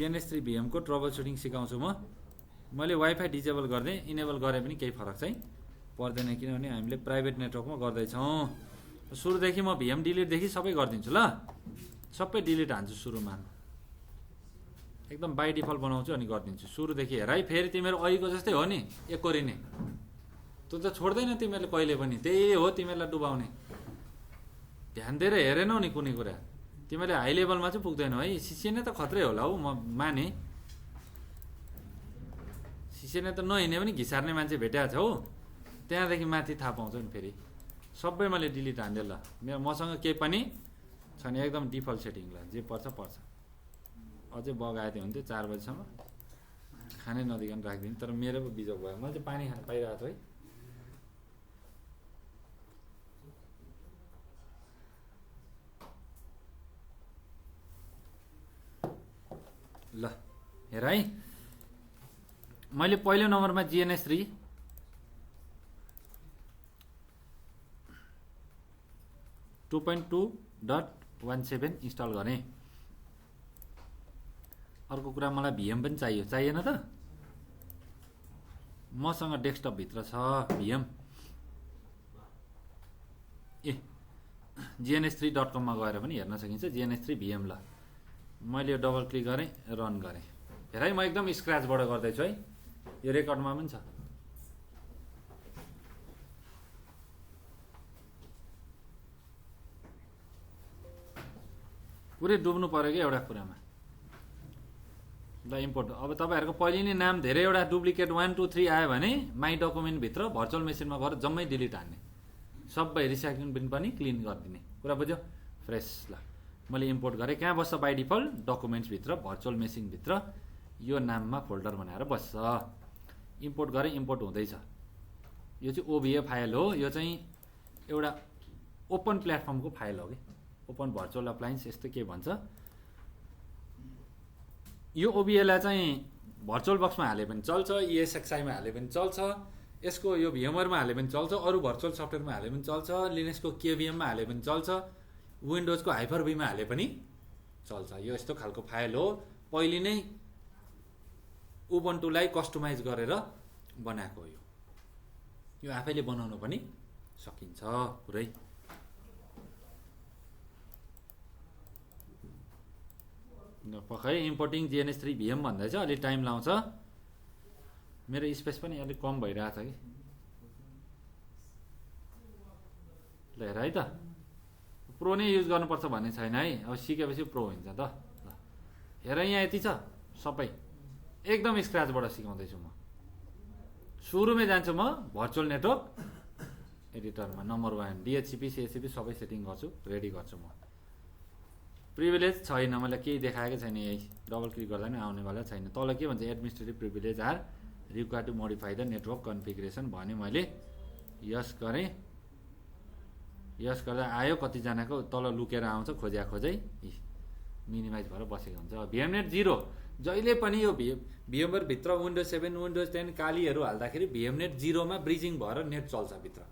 GNS3 VM को trouble shooting सिकाउँछु म। मैले वाइफाई डिसेबल गर्दै इनेबल गरे पनि केही फरक चाहिँ पर्दैन, किनभने हामीले प्राइभेट नेटवर्कमा गर्दैछौँ। सुरुदेखि म VM डिलिटदेखि सबै गरिदिन्छु ल, सबै डिलिट हान्छु सुरुमा, एकदम बाई डिफल्ट बनाउँछु अनि गरिदिन्छु सुरुदेखि। हेर है, फेरि तिमीहरू अहिलेको जस्तै हो नि एकोरिने, त्यो त छोड्दैन तिमीहरूले कहिले पनि, त्यही हो तिमीहरूलाई डुबाउने। ध्यान दिएर हेरेनौ नि कुनै कुरा, तिमीले हाई लेभलमा चाहिँ पुग्दैनौ है। सिसिएनए त खत्रै होला हौ, म माने। सिसिएनए त नहिँड्ने पनि घिसार्ने मान्छे भेटेको छ हौ, त्यहाँदेखि माथि थाहा पाउँछ नि। फेरि सबै मैले डिलिट हान्दे ल, मेरो मसँग केही पनि छैन, एकदम डिफल्ट सेटिङ ल, जे पर्छ पर्छ। अझै बग आएको थियो हुन्थ्यो 4 बजीसम्म, खानै नदिकन राखिदिनु, तर मेरो पो बिजोग भयो। मैले चाहिँ पानी खान पाइरहेको छु है। ल हेर है, मैले पहिलो नम्बरमा GNS3 2.2.17 इन्स्टल गरेँ। अर्को कुरा मलाई VM पनि चाहिएन त, मसँग डेस्कटप भित्र छ VM। GNS3.com मा गएर पनि हेर्न सकिन्छ GNS3 VM। ल मैले यो डबल क्लिक गरेँ, रन गरेँ। हेर है, म एकदम स्क्रैचबाट गर्दैछु है, यो रेकर्डमा पनि छ। पुरै डुब्नु पर्यो कि एउटा कुरामा। ल इम्पोर्ट, अब तपाईँहरूको पहिले नै नाम धेरैवटा डुप्लिकेट 1 2 3 आयो भने माई डकुमेन्टभित्र भर्चुअल मेसिनमा गएर जम्मै डिलिट हान्ने, सबै रिसाइक्लिङ बिन पनि क्लिन गरिदिने, कुरा बुझ्यो? फ्रेस। ल मैले इम्पोर्ट गरेँ, कहाँ बस्छ बाई डिफल्ट डकुमेन्ट्सभित्र भर्चुअल मेसिनभित्र यो नाममा फोल्डर बनाएर बस्छ। इम्पोर्ट गरेँ, इम्पोर्ट हुँदैछ। यो चाहिँ OBA फाइल हो, यो चाहिँ एउटा ओपन प्लेटफर्मको फाइल हो कि, ओपन भर्चुअल अप्लायन्स यस्तो के भन्छ। यो OBA लाई चाहिँ भर्चुअल बक्समा हाले पनि चल्छ, ESXi मा हाले पनि चल्छ, यसको यो VMware मा हाले पनि चल्छ, अरू भर्चुअल सफ्टवेयरमा हाले पनि चल्छ, लिनक्सको KVM मा हाले पनि चल्छ, विन्डोजको हाइपर-भी मा हाले पनि चल्छ। यो यस्तो खालको फाइल हो, पहिले नै उबुन्टुलाई कस्टमाइज गरेर बनाएको हो। यो आफैले बनाउन पनि सकिन्छ पुरै। पक्कै इम्पोर्टिङ GNS3 VM भन्दैछ, अलि टाइम लाउँछ। मेरो स्पेस पनि अलिक कम भइरहेछ कि। ल हेर है त, प्रो नै युज गर्नुपर्छ भन्ने छैन है, अब सिकेपछि प्रो हुन्छ त। ल हेर, यहाँ यति छ सबै, एकदम स्क्रैचबाट सिकाउँदैछु म। सुरुमै जान्छु म भर्चुअल नेटवर्क एडिटरमा, नम्बर 1 DHCP CHCP सबै सेटिङ गर्छु, रेडी गर्छु म। प्रिभिलेज छैन, मलाई केही देखाएकै छैन, यही डबल क्लिक गर्दा पनि आउनेवाला छैन। तल के भन्छ, administrative privilege are required to modify the network configuration भने मैले यस गरेँ। यस गर्दा आयो, कतिजनाको तल लुकेर आउँछ, खोजै मिनिमाइज भएर बसेको हुन्छ। VMnet 0 जहिले पनि यो VMware भित्र विन्डोज 7 विन्डोज 10 कालीहरू हाल्दाखेरि VMnet 0 मा ब्रिजिङ भएर नेट चल्छ भित्र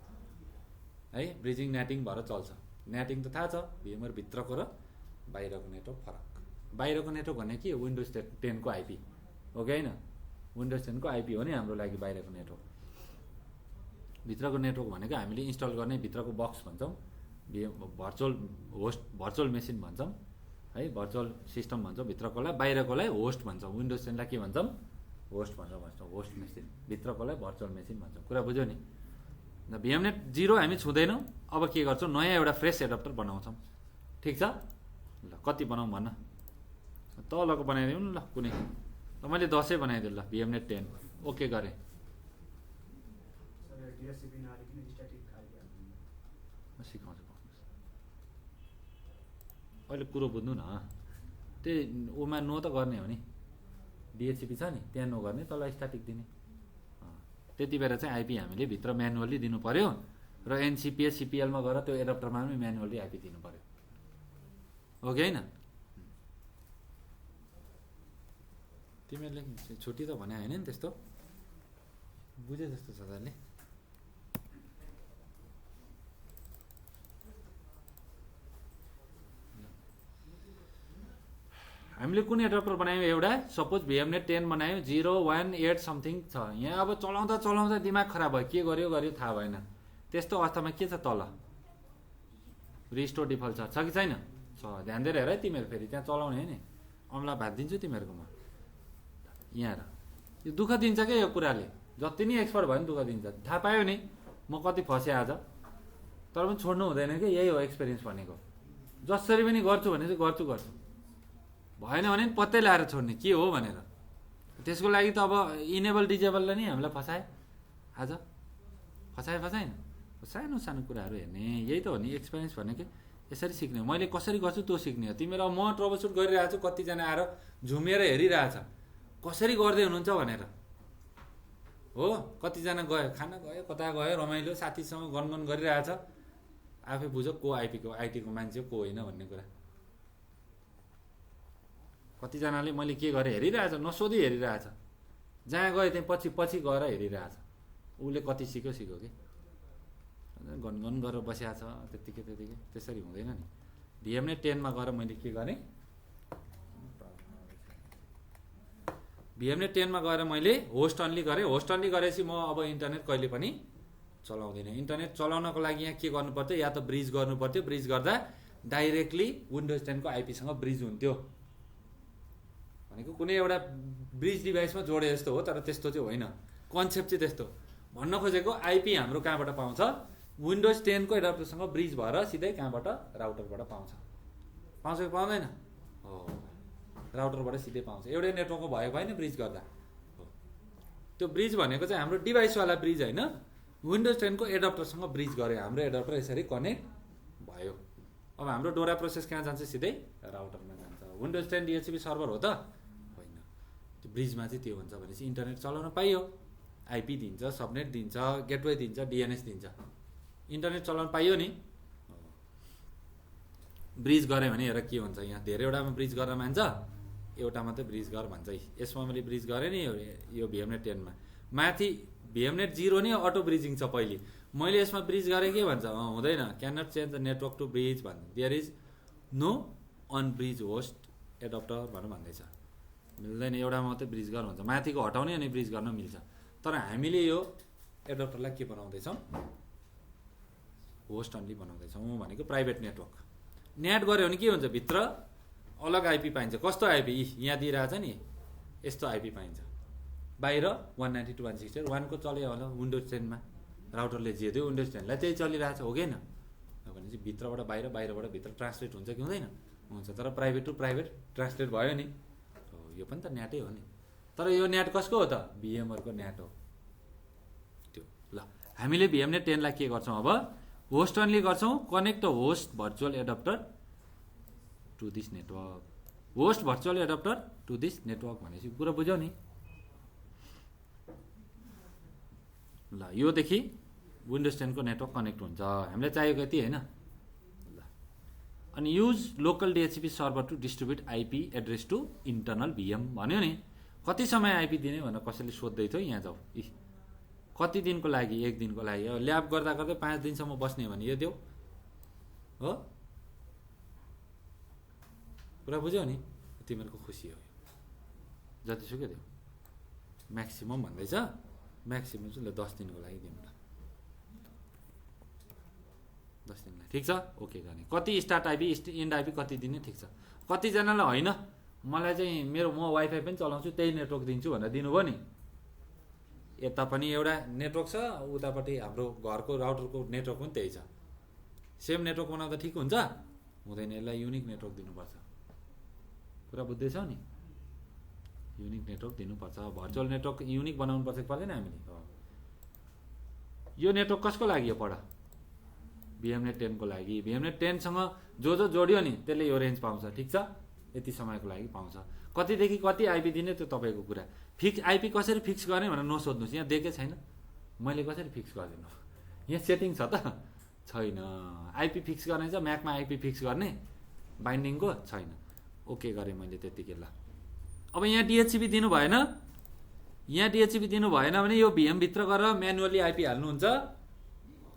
है, ब्रिजिङ नेटिङ भएर चल्छ। नेटिङ त थाहा छ, VMware भित्रको र बाहिरको नेटवर्क फरक। बाहिरको नेटवर्क भने के, विन्डोज 10 को IP हो कि होइन, विन्डोज 10 को IP हो नि हाम्रो लागि बाहिरको नेटवर्क। भित्रको नेटवर्क भनेको हामीले इन्स्टल गर्ने भित्रको बक्स भन्छौँ, भर्चुअल होस्ट भर्चुअल मेसिन भन्छौँ है, भर्चुअल सिस्टम भन्छौँ भित्रकोलाई, बाहिरकोलाई होस्ट भन्छौँ। विन्डोज 10 लाई के भन्छौँ, होस्ट भन्छौँ, होस्ट मेसिन। भित्रकोलाई भर्चुअल मेसिन भन्छौँ, कुरा बुझ्यो नि। VMnet 0 हामी छुँदैनौँ। अब के गर्छौँ, नयाँ एउटा फ्रेस एडप्टर बनाउँछौँ, ठिक छ। ल कति बनाऊँ भन्न, तलको बनाइदिउँ न ल कुनै। ल मैले 10 बनाइदिएँ ल, VMnet 10 ओके गरेँ। सिकाउँछु अहिले कुरो बुझ्नु न, त्यही उमा नो त गर्ने हो नि, DHCP छ नि त्यहाँ नो गर्ने, तल स्ट्याटिक दिने। त्यति बेर चाहिँ IP हामीले भित्र म्यानुअली दिनु पर्यो, र NCPS CPL मा गएर त्यो एडप्टरमा पनि म्यानुअली IP दिनु पर्यो, हो कि होइन। तिमीहरूले छुट्टी त भने होइन नि त्यस्तो, बुझे जस्तो छ तैँले। हामीले कुन एडप्टर बनायौँ एउटा सपोज भिएमनेट 10 बनायौँ 018 समथिङ छ। यहाँ अब चलाउँदा चलाउँदा दिमाग खराब भयो, के गर्यो थाहा भएन। त्यस्तो अवस्थामा के छ तल रिस्टोर डिफल्ट छ कि छैन? छ। ध्यान दिएर हेर है तिमीहरू, फेरि त्यहाँ चलाउने है नि, अम्ला भात दिन्छु तिमीहरूकोमा। यहाँ हेर, यो दुःख दिन्छ क्या यो कुराले, जति नै एक्सपर्ट भयो नि दुःख दिन्छ। थाहा पायो नि म कति फसेँ आज, तर पनि छोड्नु हुँदैन कि, यही हो एक्सपिरियन्स भनेको। जसरी पनि गर्छु भने चाहिँ गर्छु भएन भने पत्तै लाएर छोड्ने, के हो भनेर। त्यसको लागि त अब इनेबल डिजेबलले नै हामीलाई फसाए आज, फसाएन। सानो सानो कुराहरू हेर्ने, यही त हो नि एक्सपिरियन्स भनेको। यसरी सिक्ने, मैले कसरी गर्छु त्यो सिक्ने हो। तिमीहरू अब म ट्रबल सुट गरिरहेको छु, कतिजना आएर झुमेर हेरिरहेछ कसरी गर्दै हुनुहुन्छ भनेर हो। कतिजना गयो खाना गयो, कता गयो, रमाइलो साथीसँग गनगन गरिरहेछ, आफै बुझ्यो को आइटीको मान्छे को होइन भन्ने कुरा। कतिजनाले मैले के गरेँ हेरिरहेछ, नसोधी हेरिरहेछ, जहाँ गयो त्यहीँ पछि गएर हेरिरहेछ। उसले कति सिक्यो कि गनगन गरेर बसिया छ त्यतिकै। त्यसरी हुँदैन नि। भिएमनेट 10 मा गएर मैले के गरेँ, भिएमनेट 10 मा गएर मैले होस्ट अन्ली गरेँ। होस्ट अन्ली गरेपछि म अब इन्टरनेट कहिले पनि चलाउँदिनँ। इन्टरनेट चलाउनको लागि यहाँ के गर्नु पर्थ्यो, या त ब्रिज गर्नु पर्थ्यो। ब्रिज गर्दा डाइरेक्टली विन्डोज 10 को आइपीसँग ब्रिज हुन्थ्यो भनेको। कुनै एउटा ब्रिज डिभाइसमा जोडे जस्तो हो, तर त्यस्तो चाहिँ होइन। कन्सेप्ट चाहिँ त्यस्तो भन्न खोजेको, आइपी हाम्रो कहाँबाट पाउँछ, विन्डोज 10 को एडाप्टरसँग ब्रिज भएर सिधै कहाँबाट, राउटरबाट पाउँछ कि पाउँदैन? हो, राउटरबाट सिधै पाउँछ। एउटै नेटवर्कको भएको भएन ब्रिज गर्दा हो। त्यो ब्रिज भनेको चाहिँ हाम्रो डिभाइसवाला ब्रिज होइन, विन्डोज 10 को एडाप्टरसँग ब्रिज गऱ्यो। हाम्रो एडाप्टर यसरी कनेक्ट भयो। अब हाम्रो डोरा प्रोसेस कहाँ जान्छ, सिधै राउटरमा जान्छ। विन्डोज 10 डिएचसिपी सर्भर हो त होइन। त्यो ब्रिजमा चाहिँ त्यो हुन्छ भनेपछि इन्टरनेट चलाउन पाइयो। आइपी दिन्छ, सबनेट दिन्छ, गेटवे दिन्छ, डिएनएस दिन्छ, इन्टरनेट चलाउन पाइयो नि। ब्रिज गऱ्यो भने हेर के हुन्छ, यहाँ धेरैवटामा ब्रिज गर्न मान्छ, एउटा मात्रै ब्रिज गर भन्छ। यसमा मैले ब्रिज गरेँ नि यो भिएमनेट 10 मा। माथि भिएमनेट 0 नै अटो ब्रिजिङ छ पहिले। मैले यसमा ब्रिज गरेँ के भन्छ, हुँदैन, can not change the network to bridge भन्छ। There is no unbridged host adapter भन्दैछ। मिल्दैन, एउटा मात्रै ब्रिज गर भन्छ। माथिको हटाउने अनि ब्रिज गर्न मिल्छ। तर हामीले यो एडप्टरलाई के बनाउँदैछौँ, होस्ट अन्ली बनाउँदैछौँ भनेको प्राइभेट नेटवर्क। नेट गऱ्यो भने के हुन्छ, भित्र अलग आइपी पाइन्छ। कस्तो आइपी, यहाँ दिइरहेछ नि यस्तो आइपी पाइन्छ। बाहिर 192.168 को चल्यो होला विन्डोज 10 मा, राउटरले जे दियो विन्डोज 10 लाई त्यही चलिरहेछ हो कि होइन? भनेपछि भित्रबाट बाहिर, बाहिरबाट भित्र ट्रान्सलेट हुन्छ कि हुँदैन? हुन्छ। तर प्राइभेट टु प्राइभेट ट्रान्सलेट भयो नि, यो पनि त नेटै हो नि। तर यो नेट कसको हो त, भिएमहरूको नेट हो त्यो। ल हामीले भिएमनेट 10 लाई के गर्छौँ अब, होस्ट अन्ली गर्छौँ। Connect host virtual adapter to this network. Host virtual adapter to this network भनेपछि कुरा बुझ्यौ नि। ल योदेखि विन्डोज 10 को नेटवर्क कनेक्ट हुन्छ। हामीलाई चाहिएको यति होइन। ल अनि use local DHCP server to distribute IP address to internal VM भन्यो नि। कति समय आइपी दिने भनेर कसैले सोध्दै थियो, यहाँ जाऊ। कति दिनको लागि, 1 दिनको लागि। अब ल्याब गर्दा 5 दिनसम्म बस्ने भने यो देऊ हो। कुरा बुझ्यौ नि, तिमीहरूको खुसी हो। जतिसुकै देऊ, म्याक्सिमम भन्दैछ। म्याक्सिमम चाहिँ ल 10 दिनको लागि दिउँ ल, 10 दिनलाई ठिक छ। ओके गर्ने। कति स्टार्ट आइपी इन्ड आइपी कति दिने, ठिक छ। कतिजनालाई होइन, मलाई चाहिँ म वाइफाई पनि चलाउँछु, त्यही नेटवर्क दिन्छु भनेर दिनुभयो नि। यता पनि एउटा नेटवर्क छ, उतापट्टि हाम्रो घरको राउटरको नेटवर्क पनि त्यही छ। सेम नेटवर्क बनाउँदा ठिक हुन्छ? हुँदैन। यसलाई युनिक नेटवर्क दिनुपर्छ। कुरा बुझ्दैछौ नि? युनिक नेटवर्क दिनुपर्छ। भर्चुअल नेटवर्क युनिक बनाउनु पर्छ कि पर्दैन हामीले? यो नेटवर्क कसको लागि हो पढ, भिएमनेट 10 को लागि। भिएमनेट 10 सँग जो जोडियो नि त्यसले यो रेन्ज पाउँछ, ठिक छ। यति समयको लागि पाउँछ। कतिदेखि कति आइपी दिने त्यो तपाईँको कुरा। फिक्स आइपी कसरी फिक्स गर्ने भनेर नसोध्नुहोस्, यहाँ दिएकै छैन। मैले कसरी फिक्स गरिदिनु, यहाँ सेटिङ छ त छैन। आइपी फिक्स गर्ने छ, म्याकमा आइपी फिक्स गर्ने बाइन्डिङको छैन। ओके गरेँ मैले त्यतिकै। ल अब यहाँ डिएचसिपी दिनु भएन, यहाँ डिएचसिपी दिनु भएन भने यो भिएमभित्र गएर म्यानुअली आइपी हाल्नुहुन्छ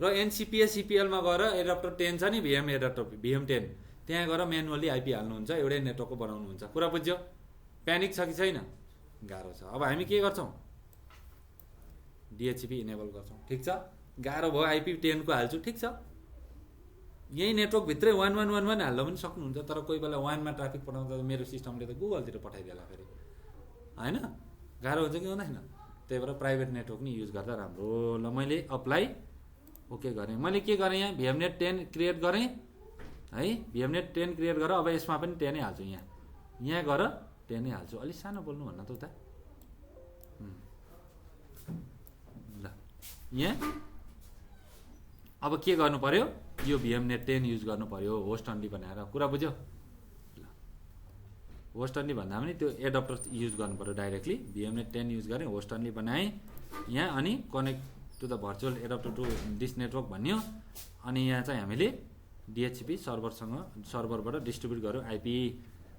र एनसिपिएस सिपिएलमा गएर एडाप्टर 10 छ नि, भिएम एडाप्टर भिएम 10 त्यहाँ गएर म्यानुअली आइपी हाल्नुहुन्छ, एउटै नेटवर्कको बनाउनुहुन्छ। कुरा बुझ्यो? प्यानिक छ कि छैन? गाह्रो छ। अब हामी के गर्छौँ? डिएचसिपी इनेबल गर्छौँ। ठिक छ, गाह्रो भयो आइपी 10 को हाल्छु, ठिक छ। यही नेटवर्कभित्रै 1111 हाल्न पनि सक्नुहुन्छ, तर कोही बेला 1 मा ट्राफिक पठाउँदा मेरो सिस्टमले त गुगलतिर पठाइदिएला फेरि, होइन? गाह्रो हुन्छ कि हुँदैन? त्यही भएर प्राइभेट नेटवर्क नि युज गर्दा राम्रो। ल मैले अप्लाई ओके गरेँ। मैले के गरेँ, यहाँ भिएमनेट 10 क्रिएट गरेँ है। भिएमनेट 10 क्रिएट गरेर अब यसमा पनि 10 नै हाल्छु। यहाँ गएर 10 नै हाल्छु। अलिक सानो बोल्नु भन्न त उता। ल यहाँ अब के गर्नु पर्यो? यो भिएमनेट 10 युज गर्नु पर्यो, होस्ट अन्ली बनाएर। कुरा बुझ्यो? ल होस्ट अन्ली भन्दा पनि त्यो एडप्टर युज गर्नु पर्यो डाइरेक्टली। भिएमनेट 10 युज गरेँ, होस्ट अन्ली बनाएँ यहाँ, अनि connect to the virtual adapter to this network भन्यो। अनि यहाँ चाहिँ हामीले डिएचसिपी सर्भरबाट डिस्ट्रिब्युट गर्यो आइपी।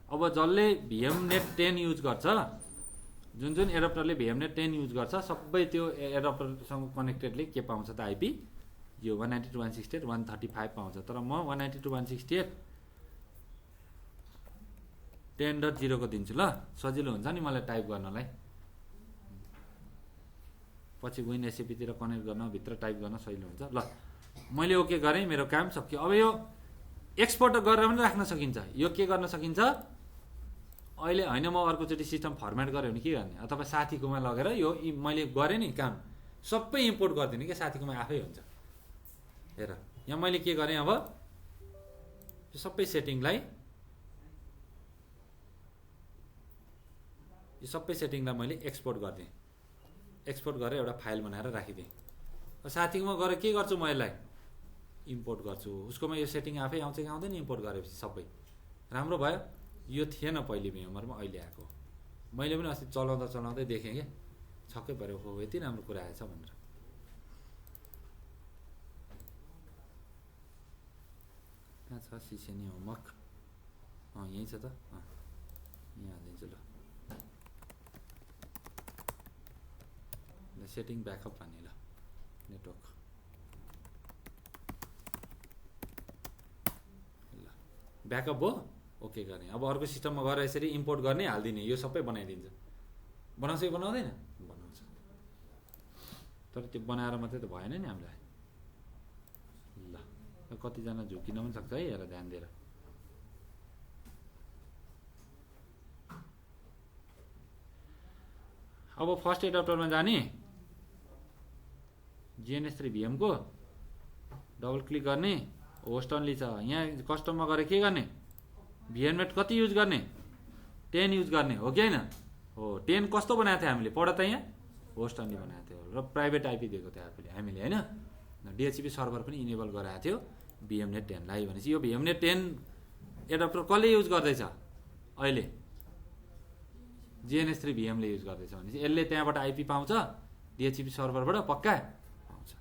अब जसले भिएमनेट 10 युज गर्छ, जुन एडप्टरले भिएमनेट 10 युज गर्छ, सबै त्यो एडप्टरसँग कनेक्टेडले के पाउँछ त? आइपी यो 192.168.135 पाउँछ। तर म 192.168.10.0 को दिन्छु। ल सजिलो हुन्छ नि मलाई टाइप गर्नलाई, पछि विन एसएपीतिर कनेक्ट गर्न, भित्र टाइप गर्न सजिलो हुन्छ। ल मैले ओके गरेँ, मेरो काम सक्यो। अब यो एक्सपोर्ट गरेर पनि राख्न सकिन्छ। यो के गर्न सकिन्छ? अहिले होइन, म अर्कोचोटि सिस्टम फर्मेट गरेँ भने के गर्ने? अथवा साथीकोमा लगेर यो मैले गरेँ नि काम, सबै इम्पोर्ट गरिदिने कि साथीकोमा आफै हुन्छ। हेर यहाँ मैले के गरेँ, अब यो सबै सेटिङलाई मैले एक्सपोर्ट गरिदिएँ। एक्सपोर्ट गरेर एउटा फाइल बनाएर राखिदिएँ। साथीकोमा गएर के गर्छु, म यसलाई इम्पोर्ट गर्छु। उसकोमा यो सेटिङ आफै आउँछ कि आउँदैन? इम्पोर्ट गरेपछि सबै राम्रो भयो। यो थिएन पहिले भ्युमरमा, अहिले आएको। मैले पनि अस्ति चलाउँदै देखेँ क्या, छक्कै पऱ्यो, हो यति राम्रो कुरा आएछ भनेर। कहाँ छ सिसेनी होमवर्क? यहीँ छ त, यहाँ हालिदिन्छु। ल सेटिङ ब्याकअप भन्ने, ल नेटवर्क, ल ब्याकअप भयो, ओके गर्ने। अब अर्को सिस्टममा गएर यसरी इम्पोर्ट गर्ने, हालिदिने, यो सबै बनाइदिन्छ। बनाउँछ कि बनाउँदैन? बनाउँछ। तर त्यो बनाएर मात्रै त भएन नि हामीलाई। ल कतिजना झुकिन पनि सक्छ है, हेर ध्यान दिएर। अब फर्स्ट एडप्टरमा जाने, GNS3 VM को डबल क्लिक गर्ने, होस्ट अन्ली छ। यहाँ कस्टममा गएर के गर्ने? भिएमनेट कति युज गर्ने? 10 युज गर्ने हो कि होइन? हो। 10 कस्तो बनाएको थियो हामीले? पढ त, यहाँ होस्ट अन्ली बनाएको थियो र प्राइभेट आइपी दिएको थियो हामीले, होइन? डिएचसिपी सर्भर पनि इनेबल गराएको थियो भिएमनेट 10 लाई। भनेपछि यो भिएमनेट 10 एडप्टर कसले युज गर्दैछ अहिले? GNS3 VM ले युज गर्दैछ। भनेपछि यसले त्यहाँबाट आइपी पाउँछ, डिएचसिपी सर्भरबाट पक्का पाउँछ।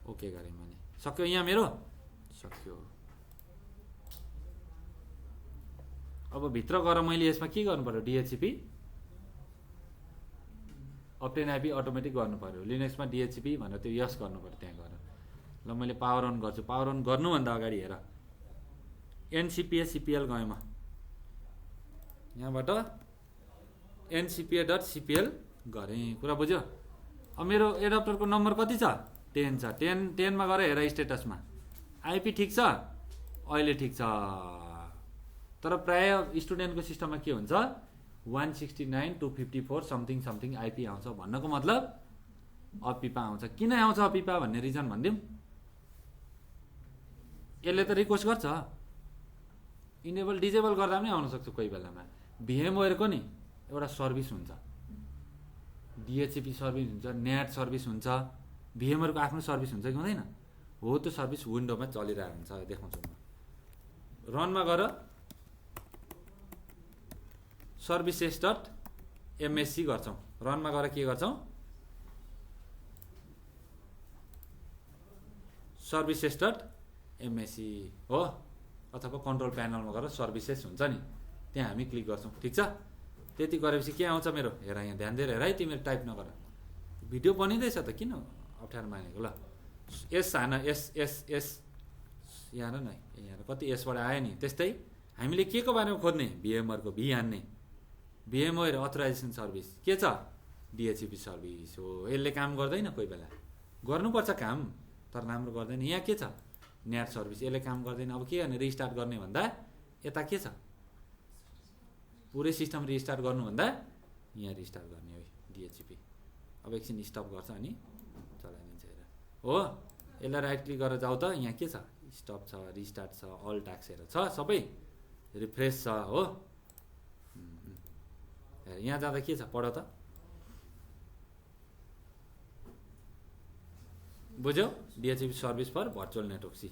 ओके गरेँ मैले। सक्यो यहाँ मेरो? सक्यो। अब भित्र गएर मैले यसमा के गर्नु पर्यो? डिएचसिपी अप्टेन आइपी अटोमेटिक गर्नु पर्यो। लिनक्समा डिएचसिपी भनेर त्यो यस गर्नु पर्यो त्यहाँ गएर। ल मैले पावर अन गर्छु। पावर अन गर्नुभन्दा अगाडि हेर, NCPA-CPL गएँ म। यहाँबाट ncpa.cpl गरेँ। कुरा बुझ्यो? अब मेरो एडप्टरको नम्बर कति छ? 10 छ। 10 मा गएर हेर स्टेटसमा, आइपी ठिक छ? अहिले ठिक छ। तर प्राय स्टुडेन्टको सिस्टममा के हुन्छ, 169.254 समथिङ आइपी आउँछ। भन्नको मतलब अपिपा आउँछ। किन आउँछ अपिपा भन्ने रिजन भनिदिउँ। यसले त रिक्वेस्ट गर्छ, इनेबल डिजेबल गर्दा पनि आउन सक्छ कोही बेलामा। VMwareको नि एउटा सर्भिस हुन्छ, डिएचसिपी सर्भिस हुन्छ, नेट सर्भिस हुन्छ, VMwareको आफ्नो सर्भिस हुन्छ कि हुँदैन? हो, त्यो सर्भिस विन्डोमा चलिरहेको हुन्छ। देखाउँछु म। रनमा गएर services.msc गर्छौँ। रनमा गएर के गर्छौँ? services.msc हो, अथवा कन्ट्रोल प्यानलमा गएर सर्भिसेस हुन्छ नि, त्यहाँ हामी क्लिक गर्छौँ। ठिक छ? त्यति गरेपछि के आउँछ मेरो? हेर यहाँ, ध्यान दिएर हेर है, तिमीले टाइप नगर। भिडियो बनिँदैछ त, किन अप्ठ्यारो मानेको? ल एस हान, एस एस एस यहाँ हेर न, यहाँ कति यसबाट आयो नि। त्यस्तै हामीले के को बारेमा खोज्ने, भिएमआरको भी हान्ने, भिएमआर अथोराइजेसन सर्भिस के छ, डिएचसिपी सर्भिस हो। यसले काम गर्दैन, कोही बेला गर्नुपर्छ काम तर राम्रो गर्दैन। यहाँ के छ, न्याट सर्भिस, यसले काम गर्दैन। अब के गर्ने, रिस्टार्ट गर्ने भन्दा यता के छ, पुरै सिस्टम रिस्टार्ट गर्नुभन्दा यहाँ रिस्टार्ट गर्ने हो डिएचसिपी। अब एकछिन स्टप गर्छ अनि चलाइदिन्छ हेर हो। यसलाई राइट क्लिक गरेर जाऊ त, यहाँ के छ, स्टप छ, रिस्टार्ट छ, अल टास्कहरू छ, सबै रिफ्रेस छ हो। यहाँ जाँदा के छ, पढ त, बुझ्यौ, DHCP service for virtual network सी।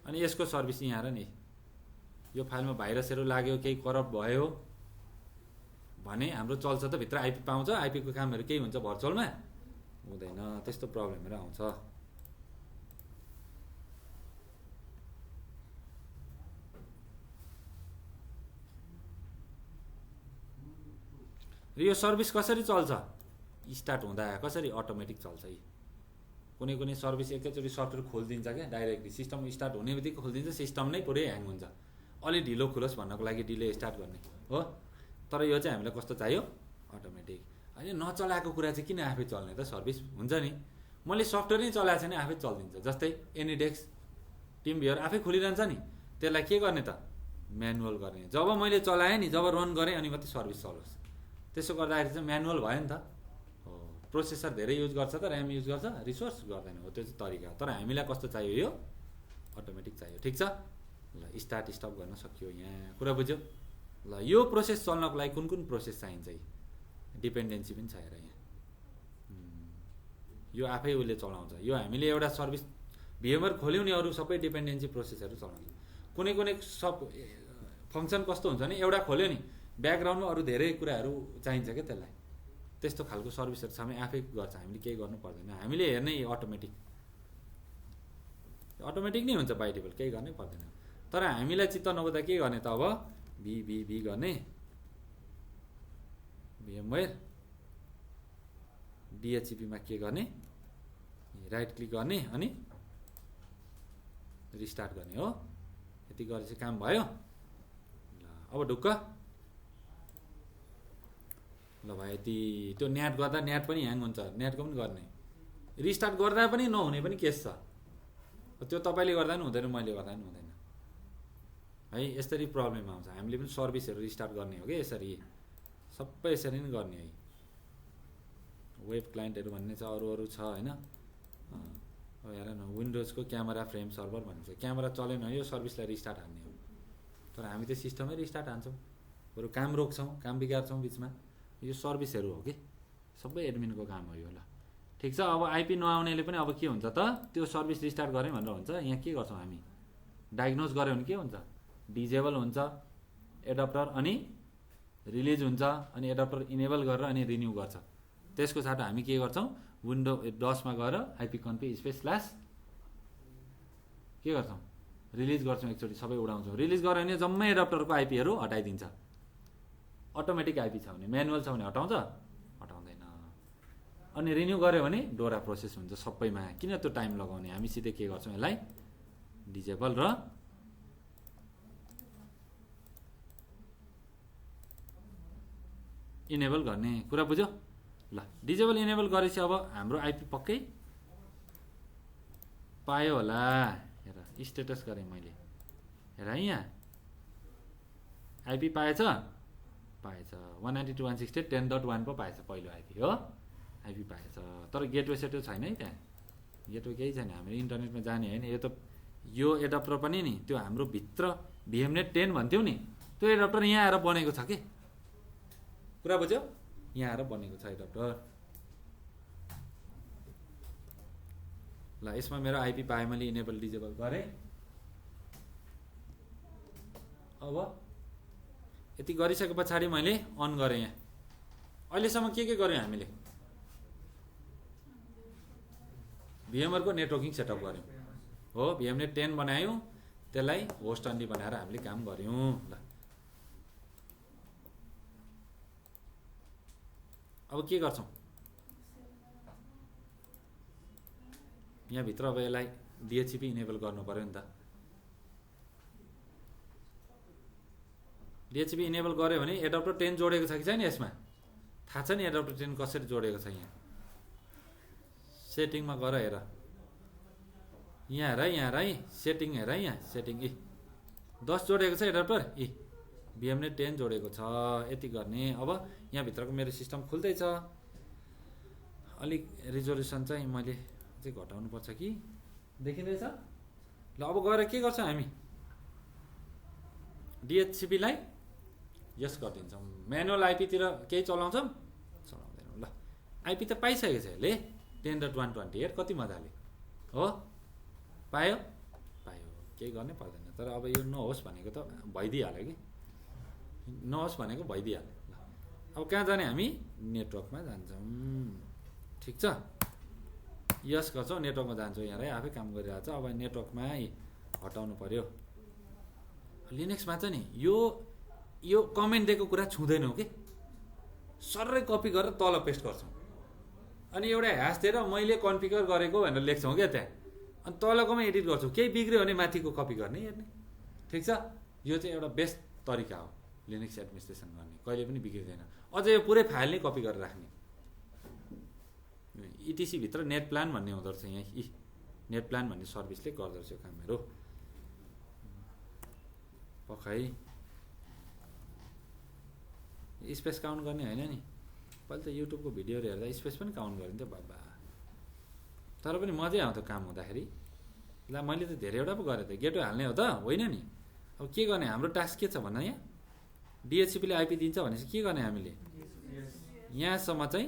अनि यसको सर्भिस यहाँ हेर नि, यो फाइलमा भाइरसहरू लाग्यो, केही करप्ट भयो भने हाम्रो चल्छ त, भित्र आइपी पाउँछ, आइपीको कामहरू केही हुन्छ, भर्चुअलमा हुँदैन, त्यस्तो प्रब्लमहरू आउँछ। र यो सर्भिस कसरी चल्छ, स्टार्ट हुँदा कसरी अटोमेटिक चल्छ। यी कुनै कुनै सर्भिस एकैचोटि सफ्टवेयर खोलिदिन्छ क्या, डाइरेक्टली सिस्टम स्टार्ट हुने बित्तिकै खोलिदिन्छ, सिस्टम नै पुरै ह्याङ हुन्छ। अलि ढिलो खुलोस् भन्नको लागि डिले स्टार्ट गर्ने हो। तर यो चाहिँ हामीलाई कस्तो चाहियो, अटोमेटिक। होइन नचलाएको कुरा चाहिँ किन आफै चल्ने त, सर्भिस हुन्छ नि। मैले सफ्टवेयर नै चलाएको छैन आफै चलिदिन्छ। जस्तै एनिडेक्स, टिम भ्युअर आफै खोलिरहन्छ नि, त्यसलाई के गर्ने त, म्यानुअल गर्ने। जब मैले चलाएँ नि, जब रन गरेँ अनि मात्रै सर्भिस चलोस्। त्यसो गर्दाखेरि चाहिँ म्यानुअल भयो नि त हो। प्रोसेसर धेरै युज गर्छ त, ऱ्याम युज गर्छ, रिसोर्स गर्दैन हो, त्यो चाहिँ तरिका। तर हामीलाई कस्तो चाहियो, यो अटोमेटिक चाहियो। ठिक छ, ल स्टार्ट स्टप गर्न सकियो, यहाँ कुरा बुझ्यो। ल यो प्रोसेस चल्नको लागि कुन कुन प्रोसेस चाहिन्छ, डिपेन्डेन्सी पनि छ हेर यहाँ। यो आफै उसले चलाउँछ। यो हामीले एउटा सर्भिस भिएमआर खोल्यौँ नि, अरू सबै डिपेन्डेन्सी प्रोसेसहरू चलाउँछ। कुनै कुनै सब फङ्सन कस्तो हुन्छ नि, एउटा खोल्यो नि, ब्याकग्राउन्डमा अरू धेरै कुराहरू चाहिन्छ क्या त्यसलाई। त्यस्तो खालको सर्भिसहरू छ, हामी आफै गर्छ, हामीले केही गर्नु पर्दैन। हामीले हेर्ने अटोमेटिक, अटोमेटिक नै हुन्छ बाइ डिफल्ट, केही गर्नै पर्दैन। तर हामीलाई चित्त नबुझ्दा के गर्ने त, अब भी गर्ने, भिएमआर डिएचसिपीमा के गर्ने, राइट क्लिक गर्ने अनि रिस्टार्ट गर्ने हो। यति गरेपछि काम भयो। ल अब ढुक्क, ल भाइ यति। त्यो न्याट गर्दा न्याट पनि ह्याङ हुन्छ, न्याटको पनि गर्ने, रिस्टार्ट गर्दा पनि नहुने पनि केस छ। त्यो तपाईँले गर्दा पनि हुँदैन, मैले गर्दा पनि हुँदैन है। यसरी प्रब्लम आउँछ। हामीले पनि सर्भिसहरू रिस्टार्ट गर्ने हो कि यसरी, सबै यसरी नै गर्ने है। वेब क्लाइन्टहरू भन्ने छ, अरू छ होइन। अब हेर न, विन्डोजको क्यामेरा फ्रेम सर्भर भन्छ, क्यामेरा चलेन यो सर्भिसलाई रिस्टार्ट हान्ने हो। तर हामी त सिस्टमै रिस्टार्ट हान्छौँ, बरु काम रोक्छौँ, काम बिगार्छौँ बिचमा। यो सर्भिसहरू हो कि, सबै एडमिनको काम हो यो। ल ठिक छ। अब आइपी नआउनेले पनि अब के हुन्छ त, त्यो सर्भिस रिस्टार्ट गरेँ भनेर हुन्छ। यहाँ के गर्छौँ हामी, डायग्नोज गऱ्यो भने के हुन्छ, डिजेबल हुन्छ एडप्टर, अनि रिलिज हुन्छ, अनि एडप्टर इनेबल गरेर अनि रिन्यू गर्छ। त्यसको साथ हामी के गर्छौँ, विन्डो डसमा गएर आइपी कन्फी स्पेस स्ल्यास के गर्छौँ, रिलिज गर्छौँ, एकचोटि सबै उडाउँछौँ। रिलिज गऱ्यो भने जम्मै एडप्टरको आइपीहरू हटाइदिन्छ। अटोमेटिक आइपी छ भने, म्यानुअल छ भने हटाउँछ, हटाउँदैन। अनि रिन्यू गऱ्यो भने डोरा प्रोसेस हुन्छ सबैमा। किन त्यो टाइम लगाउने, हामी सिधै के गर्छौँ, यसलाई डिजेबल र इनेबल गर्ने कुरा बुझ्यो। ल डिजेबल इनेबल गरेपछि अब हाम्रो आइपी पक्कै पायो होला। हेर स्टेटस गरेँ मैले, हेर यहाँ आइपी पाएछ, 192.168.10.1 पो पाएछ पहिलो आइपी हो, आइपी पाएछ। तर गेटवे सेटवे छैन है, त्यहाँ गेटवे केही छैन। हामीले इन्टरनेटमा जाने होइन। यो एडप्टर पनि नि त्यो हाम्रो भित्र भिएमनेट 10 भन्थ्यौँ नि, त्यो एडप्टर यहाँ आएर बनेको छ कि, कुरा बुझ्यो, यहाँ आएर बनेको छ एडप्टर। ल यसमा मेरो आइपी पाएँ मैले, इनेबल डिजेबल गरेँ। अब यति गरिसके पछाडि मैले अन गरेँ। यहाँ अहिलेसम्म के गर्यौँ हामीले, भिएमआरको नेटवर्किङ सेटअप गऱ्यौँ हो, भिएमनेट 10 बनायौँ, त्यसलाई होस्ट अन्ली बनाएर हामीले काम गऱ्यौँ। ल अब के गर्छौँ, यहाँभित्र अब यसलाई डिएचसिपी इनेबल गर्नु पऱ्यो नि त। डिएचसिपी इनेबल गऱ्यो भने एडाप्टर 10 जोडेको छ कि छैन यसमा थाहा छ नि एडाप्टर 10 कसरी जोडेको छ यहाँ सेटिङमा गएर हेर यहाँ हेर है सेटिङ हेर है यहाँ सेटिङ 10 जोडेको छ एडाप्टर भिएमनेट 10 जोडेको छ यति गर्ने अब यहाँ भित्रको मेरो सिस्टम खुल्दैछ अलिक रिजोल्युसन चाहिँ मैले चाहिँ घटाउनु पर्छ कि देखिँदैछ ल अब गएर के गर्छौँ हामी डिएचसिपीलाई यस गरिदिन्छौँ म्यानुअल आइपीतिर केही चलाउँछौँ चलाउँदैनौँ ल आइपी त पाइसकेको छ यसले 10.128 कति मजाले हो पायो केही गर्नै पर्दैन तर अब यो नहोस् भनेको त भइदिइहाल्यो कि नहोस् भनेको भइदिइहाल्यो ल अब कहाँ जाने हामी नेटवर्कमा जान्छौँ ठिक छ यस गर्छौँ नेटवर्कमा जान्छौँ यहाँ है आफै काम गरिरहेको छ अब नेटवर्कमा हटाउनु पर्यो लिनक्समा चाहिँ नि यो कमेन्ट दिएको कुरा छुँदैनौँ कि सरै कपी गरेर तल पेस्ट गर्छौँ अनि एउटा ह्यास दिएर मैले कन्फिगर गरेको भनेर लेख्छौँ क्या त्यहाँ अनि तलकोमा एडिट गर्छौँ केही बिग्रियो भने माथिको कपी गर्ने हेर्ने ठिक छ यो चाहिँ एउटा बेस्ट तरिका हो लिनक्स एडमिनिस्ट्रेसन गर्ने कहिले पनि बिग्रिँदैन अझ यो पुरै फाइल नै कपी गरेर राख्ने इटिसी भित्र नेट प्लान भन्ने हुँदो रहेछ यहाँ नेट प्लान भन्ने सर्भिसले गर्दो रहेछ यो कामहरू पखाइ स्पेस काउन्ट गर्ने होइन नि पहिला त युट्युबको भिडियोहरू हेर्दा स्पेस पनि काउन्ट गरिन्थ्यो बाबा तर पनि मजै आउँथ्यो काम हुँदाखेरि ल मैले त धेरैवटा पो गरेँ त गेटवे हाल्ने हो त होइन नि अब के गर्ने हाम्रो टास्क के छ भन्दा यहाँ डिएचसिपीले आइपी दिन्छ भने चाहिँ के गर्ने हामीले यहाँसम्म चाहिँ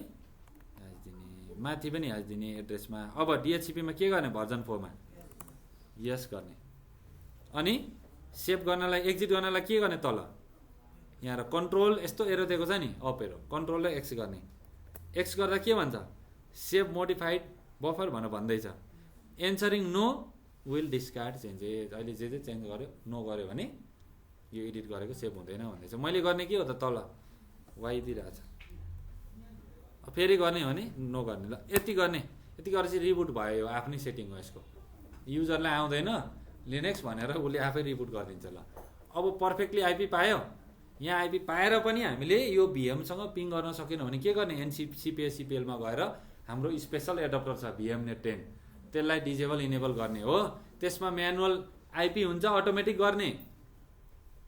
हालिदिने माथि पनि हालिदिने एड्रेसमा अब डिएचसिपीमा के गर्ने भर्जन 4 मा यस गर्ने अनि सेभ गर्नलाई एक्जिट गर्नलाई के गर्ने तल यहाँ र कन्ट्रोल यस्तो एरो दिएको छ नि अप एरो कन्ट्रोल र एक्स गर्ने एक्स गर्दा के भन्छ सेभ मोडिफाइड बफर भनेर भन्दैछ answering no will discard changes अहिले जे चेन्ज गर्यो नो गर्यो भने यो एडिट गरेको सेभ हुँदैन भन्दैछ मैले गर्ने के हो त तल वाइ दिइरहेछ फेरि गर्ने हो भने नो गर्ने ल यति गर्ने यति गरेपछि रिबुट भयो आफ्नै सेटिङ हो यसको युजरलाई आउँदैन लिनक्स भनेर उसले आफै रिबुट गरिदिन्छ ल अब पर्फेक्टली आइपी पायो यहाँ आइपी पाएर पनि हामीले यो भिएमसँग पिङ गर्न सकेन भने के गर्ने सिपिएससिपिएलमा गएर हाम्रो स्पेसल एडप्टर छ भिएमनेट 10 त्यसलाई डिजेबल इनेबल गर्ने हो त्यसमा म्यानुअल आइपी हुन्छ अटोमेटिक गर्ने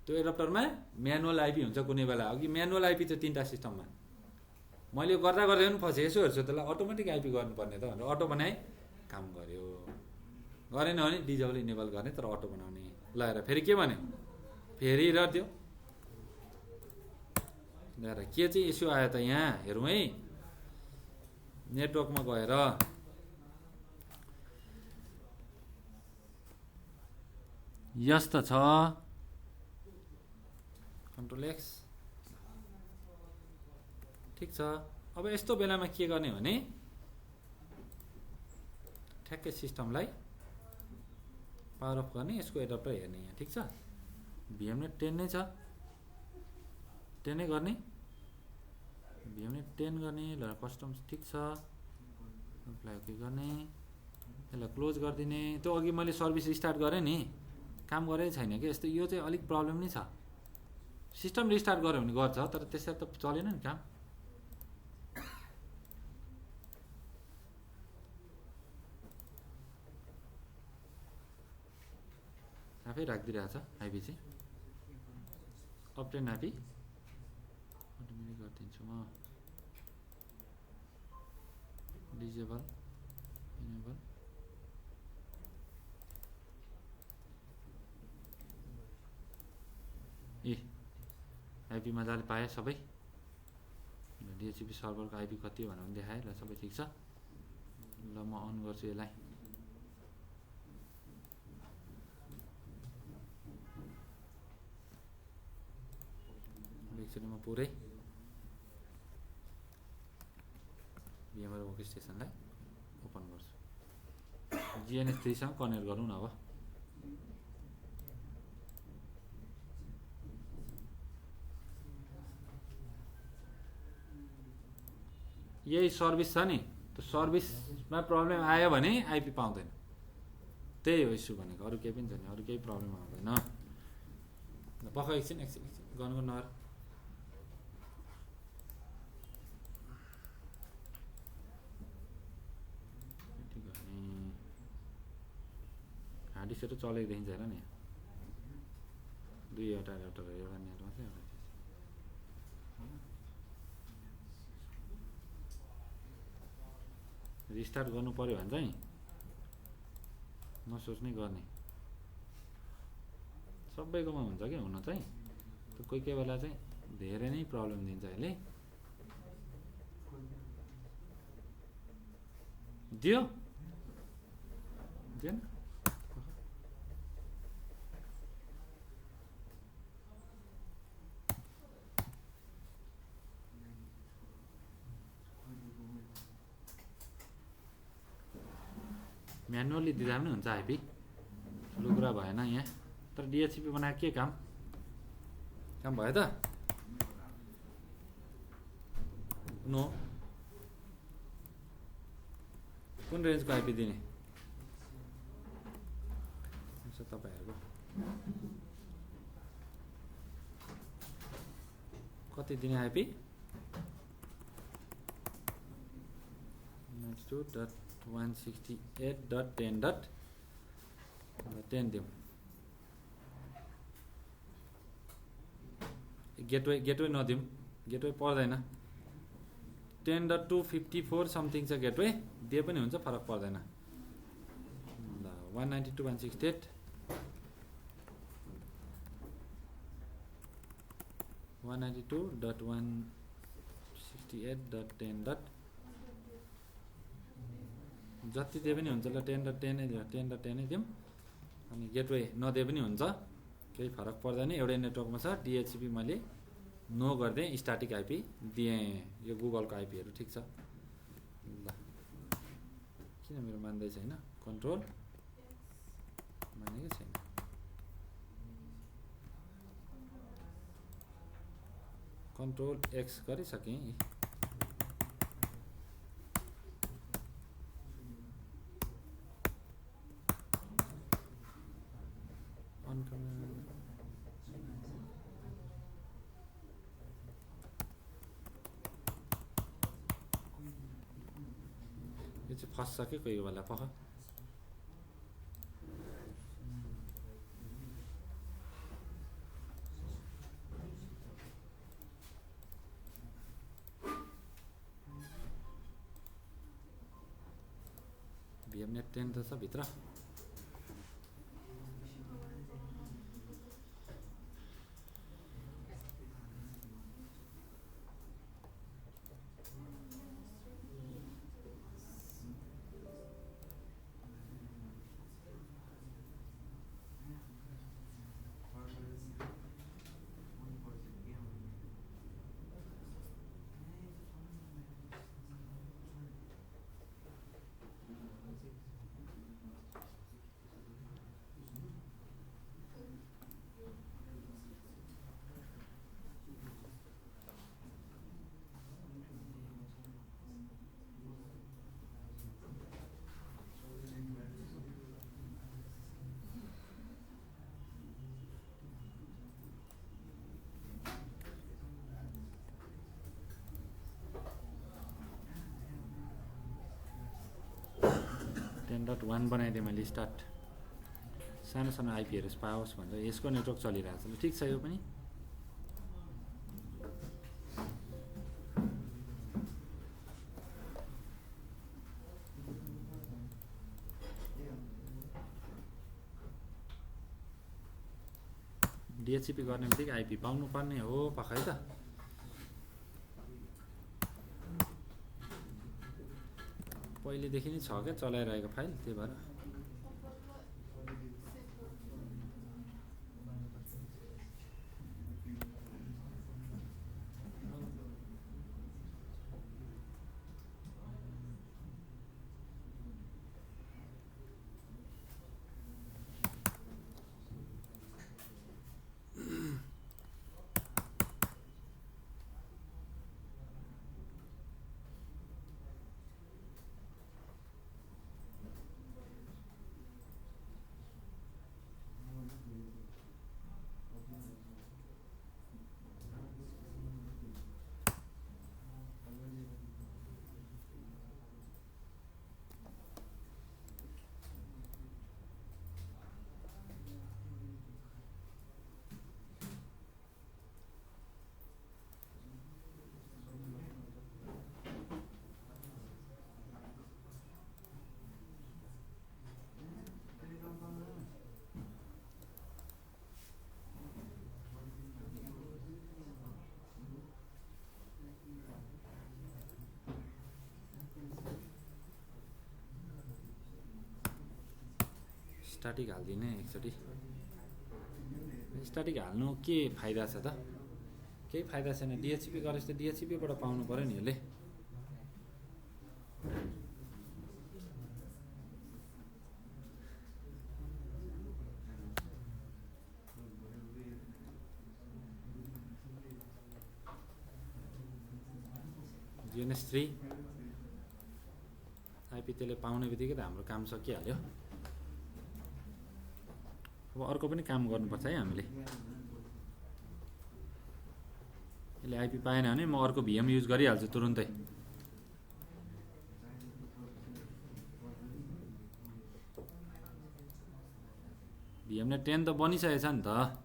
त्यो एडप्टरमा म्यानुअल आइपी हुन्छ कुनै बेला अघि म्यानुअल आइपी थियो 3टा सिस्टममा मैले गर्दा गर्दै पनि फसेँ यसो हेर्छु त्यसलाई अटोमेटिक आइपी गर्नुपर्ने त भनेर अटो बनाए काम गर्यो गरेन भने डिजेबल इनेबल गर्ने तर अटो बनाउने लगाएर फेरि के भन्यो फेरि र त्यो ल्याएर के चाहिँ इस्यु आयो त यहाँ हेरौँ है नेटवर्कमा गएर यस त छ कन्ट्रोल एक्स ठिक छ अब यस्तो बेलामा के गर्ने भने ठ्याक्कै सिस्टमलाई पावर अफ गर्ने यसको एडप्टर हेर्ने यहाँ ठिक छ भिएमनेट 10 नै छ 10 नै गर्ने भिएमनेट 10 गर्ने ल कस्टम्स ठिक छ एप्लाई ओके गर्ने यसलाई क्लोज गरिदिने त्यो अघि मैले सर्भिस स्टार्ट गरेँ नि काम गरेकै छैन कि यस्तो यो चाहिँ अलिक प्रब्लम नै छ सिस्टम रिस्टार्ट गर्यो भने गर्छ तर त्यसरी त चलेन नि काम आफै राखिदिइरहेछ आइपी चाहिँ अपडेट आइपी अटोमेटिक गरिदिन्छु म डिजेबल इनेबल आइपी मजाले पाएँ सबै डिएचसिपी सर्भरको आइपी कति भनेर पनि देखाएँ ल सबै ठिक छ ल म अन गर्छु यसलाई एकचोटि म पुरै भिएमआर वर्क स्टेसनलाई ओपन गर्छु जिएनएस 3 सँग कनेक्ट गरौँ न अब यही सर्भिस छ नि त्यो सर्भिसमा प्रब्लम आयो भने आइपी पाउँदैन त्यही हो इस्यु भनेको अरू केही पनि छैन अरू केही प्रब्लम आउँदैन ल पख एकछिन गर्नुको नर हाडिसहरू चलेको देखिन्छ हेर नि दुईवटा एउटा नेटमा चाहिँ एउटा रिस्टार्ट गर्नु पर्यो भने चाहिँ नसोच्नै गर्ने सबैकोमा हुन्छ कि हुन चाहिँ कोही कोही बेला चाहिँ धेरै नै प्रब्लम दिन्छ अहिले दियो दिएन म्यानुअली दिँदा पनि हुन्छ आइपी लुग्रा भएन यहाँ तर डिएचसिपी बनाएको के काम भयो त नो कुन रेन्जको आइपी दिने तपाईँहरूको कति दिने आइपी 92.168.10.10 दिउँ गेटवे नदिउँ गेटवे पर्दैन 10.254 समथिङ छ गेटवे दिए पनि हुन्छ फरक पर्दैन ल 192.168 192.168.10. जति दिए पनि हुन्छ ल 10.10 नै दियो 10.10 नै दिउँ अनि गेटवे नदिए पनि हुन्छ केही फरक पर्दैन एउटै नेटवर्कमा छ डिएचसिपी मैले नो गर्दै स्ट्याटिक आइपी दिएँ यो गुगलको आइपीहरू ठिक छ ल किन मेरो मान्दै छैन कन्ट्रोल मानेकै छैन कन्ट्रोल एक्स गरिसकेँ यो चाहिँ फस्छ कि कोही बेला पख भिएमनेट 10 त छ भित्र .1 बनाइदिएँ मैले स्टार्ट सानो सानो आइपीहरू पाओस् भनेर यसको नेटवर्क चलिरहेको छ ठिक छ यो पनि डिएचसिपी गर्ने बित्तिकै आइपी पाउनु पर्ने हो पखै त पहिलेदेखि नै छ क्या चलाइरहेको फाइल त्यही भएर स्ट्याटिक हालिदिने एकचोटि। स्ट्याटिक हाल्नु के फाइदा छ त? केही फाइदा छैन। डिएचसिपी गरेपछि त डिएचसिपीबाट पाउनु पऱ्यो नि यसले। GNS3 आइपी त्यसले पाउने बित्तिकै त हाम्रो काम सकिहाल्यो। अब अर्को पनि काम गर्नुपर्छ है हामीले। यसले आइपी पाएन भने म अर्को भिएम युज गरिहाल्छु तुरुन्तै। भिएमले 10 त बनिसकेछ नि त।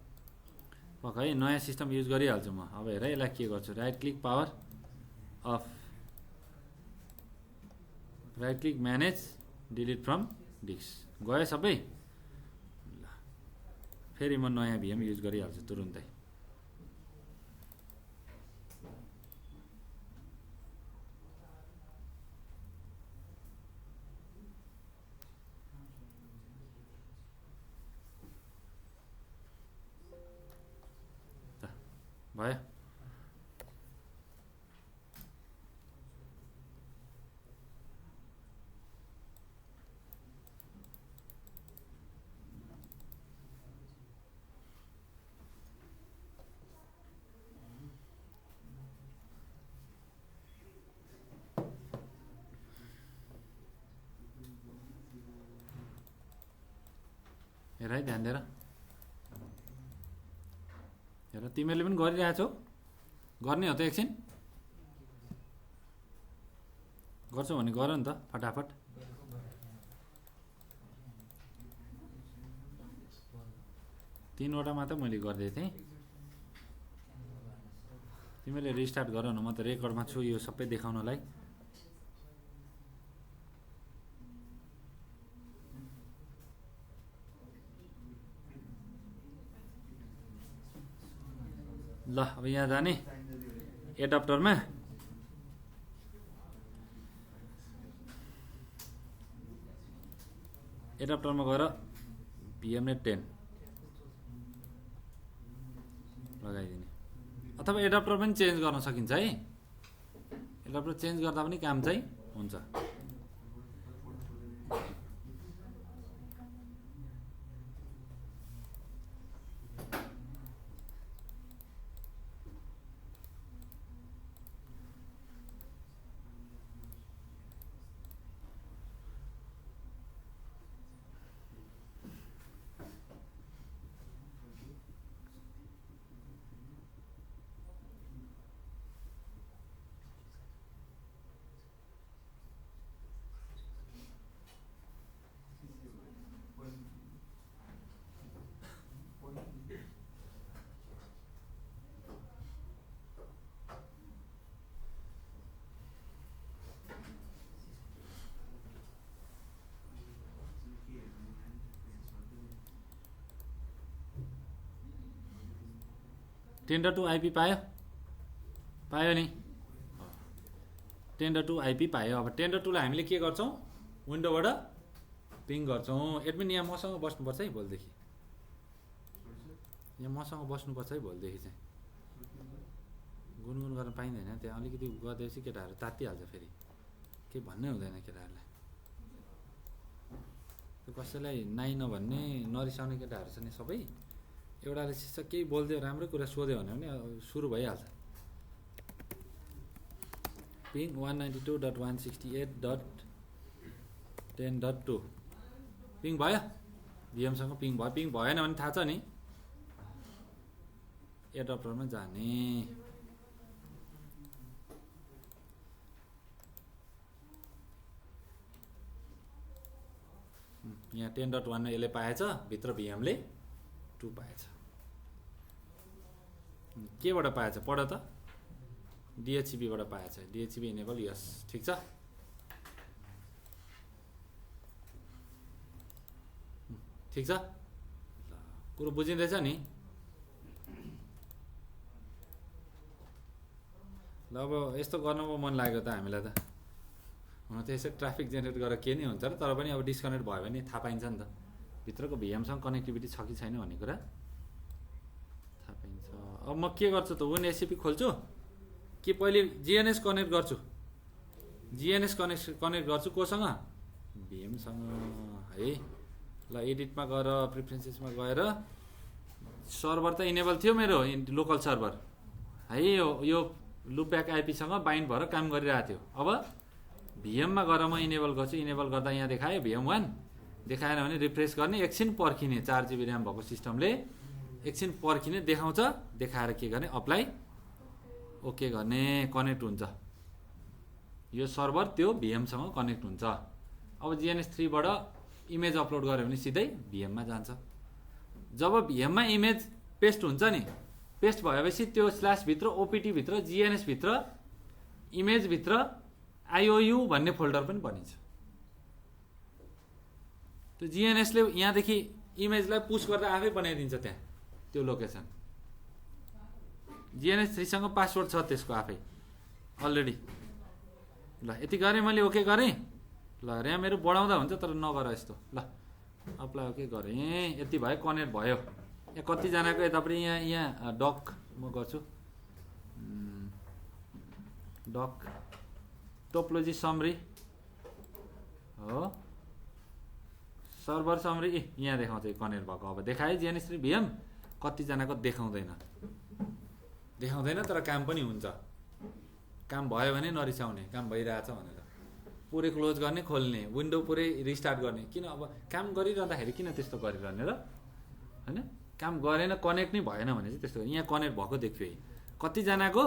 पक्का है नयाँ सिस्टम युज गरिहाल्छु म। अब हेर यसलाई के गर्छु, right click power off, right click manage delete from disk, गयो सबै। ल फेरि म नयाँ भिएम युज गरिहाल्छु तुरुन्तै। भयो। हेर है ध्यान दिएर हेर, तिमीहरूले पनि गरिरहेछौ। गर्ने हो त एकछिन, गर्छौ भने गर नि त फटाफट। तीनवटा मात्र मैले गरिदिएको थिएँ, तिमीले रिस्टार्ट गर न। म त रेकर्डमा छु यो सबै देखाउनलाई। ल अब यहाँ जाने एडाप्टरमा, एडाप्टरमा गएर भिएमनेट 10 लगाइदिने। अथवा एडाप्टर पनि चेन्ज गर्न सकिन्छ है। एडाप्टर चेन्ज गर्दा पनि काम चाहिँ हुन्छ। .10.2 आइपी पायो, पायो नि। 10.2 आइपी पायो। अब 10.2 लाई हामीले के गर्छौँ, विन्डोबाट पिङ गर्छौँ। एडमिन यहाँ मसँग बस्नुपर्छ है भोलिदेखि, यहाँ मसँग बस्नुपर्छ है भोलिदेखि चाहिँ। गुनगुन गर्न पाइँदैन त्यहाँ, अलिकति गरिदिएपछि केटाहरू तात्तिहाल्छ। फेरि केही भन्नै हुँदैन केटाहरूलाई। कसैलाई नाइ नभन्ने नरिसाउने केटाहरू छ नि सबै। एउटाले सिसा केही बोलिदियो, राम्रै कुरा सोध्यो भने पनि सुरु भइहाल्छ। पिङ 192.168.10.2 पिङ भयो। भिएमसँग पिङ भयो। पिङ भएन भने थाहा छ नि, एडप्टरमा जाने। यहाँ 10.1 यसले पाएछ, भित्र भिएमले 2 पाएछ। केबाट पाएछ पढ त, डिएचसिपीबाट पाएछ। डिएचसिपी इनेबल यस, ठिक छ। ठिक छ, कुरो बुझिँदैछ नि। ल अब यस्तो गर्न पो मन लाग्यो त हामीलाई त। हुन त यसो ट्राफिक जेनेरेट गरेर के नै हुन्छ र, तर पनि अब डिस्कनेक्ट भयो भने थाहा पाइन्छ नि त। भित्रको भिएमसँग कनेक्टिभिटी छ कि छैन भन्ने कुरा थाहा पाइन्छ। अब म के गर्छु त WinSCP खोल्छु कि पहिले जिएनएस कनेक्ट गर्छु, जिएनएस कनेक्ट गर्छु कोसँग भिएमसँग है। ल एडिटमा गएर प्रिफरेन्सेसमा गएर सर्भर त इनेबल थियो मेरो लोकल सर्भर है, यो लुपब्याक आइपीसँग बाइन्ड भएर काम गरिरहेको थियो। अब भिएममा गएर म इनेबल गर्छु, इनेबल गर्दा यहाँ देखायो VM1 देखाएन भने रिफ्रेस गर्ने, एकछिन पर्खिने, 4 GB ऱ्याम भएको सिस्टमले एकछिन पर्खिने देखाउँछ, देखाएर के गर्ने अप्लाई ओके गर्ने, कनेक्ट हुन्छ यो सर्भर, त्यो भिएमसँग कनेक्ट हुन्छ। अब GNS3 बाट इमेज अपलोड गर्यो भने सिधै भिएममा जान्छ। जब भिएममा इमेज पेस्ट हुन्छ नि, पेस्ट भएपछि त्यो स्ल्यास भित्र ओपिटी भित्र GNS भित्र इमेज भित्र IOU भन्ने फोल्डर पनि बनिन्छ। त्यो GNS ले यहाँदेखि इमेजलाई पुश गर्दा आफै बनाइदिन्छ त्यहाँ त्यो लोकेसन। GNS3 सँग पासवर्ड छ त्यसको आफै अलरेडी। ल यति गरेँ मैले, ओके गरेँ। ल ऱ्याम मेरो बढाउँदा हुन्छ तर नगर यस्तो। ल अप्लाई ओके गरेँ, यति भयो, कनेक्ट भयो। यहाँ कतिजनाको यतापट्टि यहाँ डक म गर्छु, डक टोपोलोजी समरी हो, सर्भर समरी यहाँ देखाउँछ कनेक्ट भएको। अब देखायो GNS3 VM, कतिजनाको देखाउँदैन, देखाउँदैन तर काम पनि हुन्छ। काम भयो भने नरिसाउने, काम भइरहेछ भनेर पुरै क्लोज गर्ने, खोल्ने, विन्डो पुरै रिस्टार्ट गर्ने। किन अब काम गरिरहँदाखेरि किन त्यस्तो गरिरहने र हैन? काम गरेन, कनेक्ट नै भएन भने चाहिँ त्यस्तो। यहाँ कनेक्ट भएको देख्यो है, कतिजनाको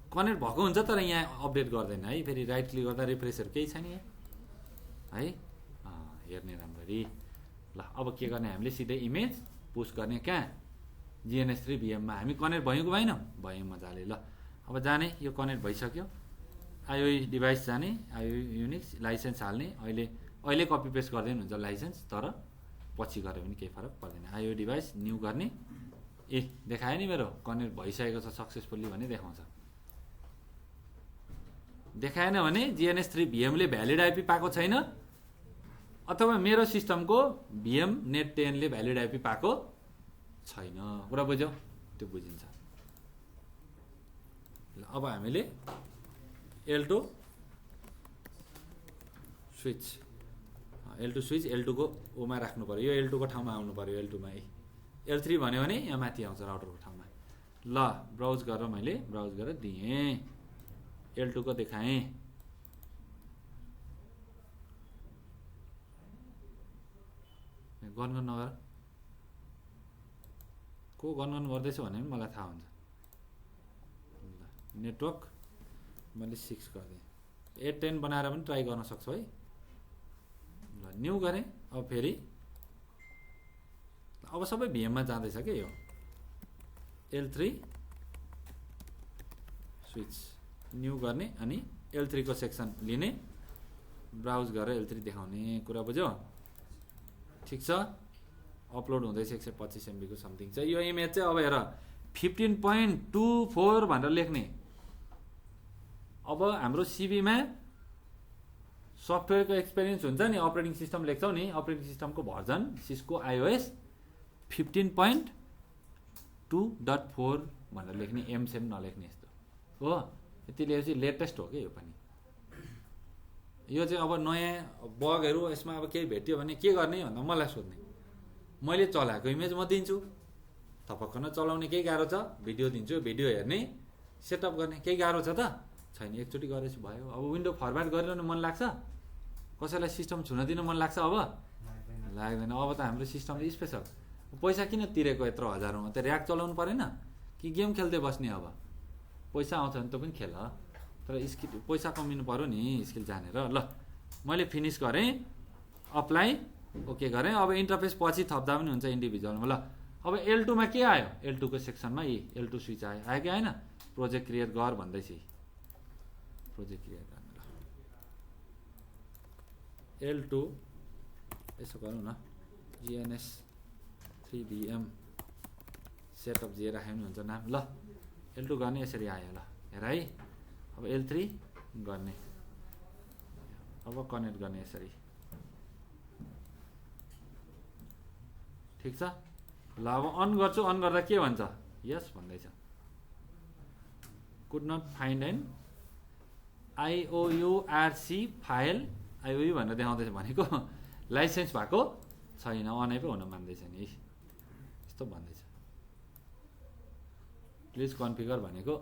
कनेक्ट भएको हुन्छ तर यहाँ अपडेट गर्दैन है। फेरि राइट क्लिक गर्दा रिफ्रेसहरू केही छैन यहाँ है, हेर्ने राम्ररी। ल अब के गर्ने, हामीले सिधै इमेज पुश गर्ने कहाँ GNS3 VM मा। हामी कनेक्ट भयौँ कि भएन? भयौँ मजाले। ल अब जाने, यो कनेक्ट भइसक्यो, IOU डिभाइस जाने, IOU युनिक्स लाइसेन्स हाल्ने। अहिले कपी पेस्ट गर्दैन हुन्छ लाइसेन्स, तर पछि गऱ्यो भने केही फरक पर्दैन। IOU डिभाइस न्यू गर्ने, देखायो नि मेरो कनेक्ट भइसकेको छ सक्सेसफुल्ली भने देखाउँछ। देखाएन भने GNS3 VM ले भ्यालिड आइपी पाएको छैन, अथवा मेरो सिस्टमको VM नेट 10 ले भ्यालिड आइपी पाएको छैन। कुरा बुझ्यौ? त्यो बुझिन्छ। अब हामीले L2 switch, L2 switch L2 को ओमा राख्नु पर्यो, यो L2 को ठाउँमा आउनु पर्यो। L2 मा L3 भन्यो भने यहाँ माथि आउँछ राउटरको ठाउँमा। ल ब्राउज गरेर मैले ब्राउज गरेर दिएँ, L2 को देखाएँ। गनगन नगर, को गनगन गर्दैछ भने पनि मलाई थाहा हुन्छ। नेटवर्क मैले 6 गरिदिएँ, 8-10 बनाएर पनि ट्राई गर्न सक्छु है। ल न्यू गरेँ, अब फेरि अब सबै भिएममा जाँदैछ क्या यो L3 स्विच न्यू गर्ने, अनि L3 को सेक्सन लिने, ब्राउज गरेर L3 देखाउने। कुरा बुझ्यो? ठिक छ। अपलोड हुँदैछ 125 MB को समथिङ छ। यो इमेज चाहिँ अब हेर 15.24 भनेर लेख्ने। अब हाम्रो सिबीमा सफ्टवेयरको एक्सपिरियन्स हुन्छ नि, अपरेटिङ सिस्टम लेख्छौ नि, अपरेटिङ सिस्टमको भर्जन सिस्को iOS 15.2.4 भनेर लेख्ने, एमसेम नलेख्ने यस्तो हो। यति लेखेपछि लेटेस्ट हो क्या यो पनि। यो चाहिँ अब नयाँ बगहरू यसमा अब केही भेट्यो भने के गर्ने भन्दा मलाई सोध्ने। मैले चलाएको इमेज म दिन्छु, थपक्क चलाउने केही गाह्रो छ? भिडियो दिन्छु, भिडियो हेर्ने, सेटअप गर्ने केही गाह्रो छ त छैन। एकचोटि गरेपछि भयो। अब विन्डो फर्मेट गरिरहनु मन लाग्छ? कसैलाई सिस्टम छुन दिन मन लाग्छ? अब लाग्दैन। अब त हाम्रो सिस्टमले स्पेसल पैसा किन तिरेको यत्रो हजारौँमा? त ऱ्याक चलाउनु परेन कि गेम खेल्दै बस्ने? अब पैसा आउँछ भने त पनि खेल, तर स्किल पैसा कमिनु पर्यो नि स्किल जानेर। ल मैले फिनिस गरेँ, अप्लाई ओके गरेँ। अब इन्टरफेस पछि थप्दा पनि हुन्छ इन्डिभिजुअलमा। ल अब L2 मा के आयो? L2 को सेक्सनमा L2 स्विच आयो, आयो कि आएन? प्रोजेक्ट क्रिएट गर भन्दैछ, प्रोजेक्ट क्रिएट गर्ने। ल L2 यसो गरौँ न, GNS3 VM सेटअप जे राख्यो भने हुन्छ नाम। ल L2 गर्ने, यसरी आयो। ल हेर है, अब L3 गर्ने, अब कनेक्ट गर्ने यसरी। ठिक छ ल अब अन गर्छु अन गर्दा के भन्छ यस भन्दैछ could not find an IOURC file IOU भनेर देखाउँदैछ भनेको लाइसेन्स भएको छैन अनै पो हुन मान्दैछ नि यस्तो भन्दैछ प्लिज कन्फिगर भनेको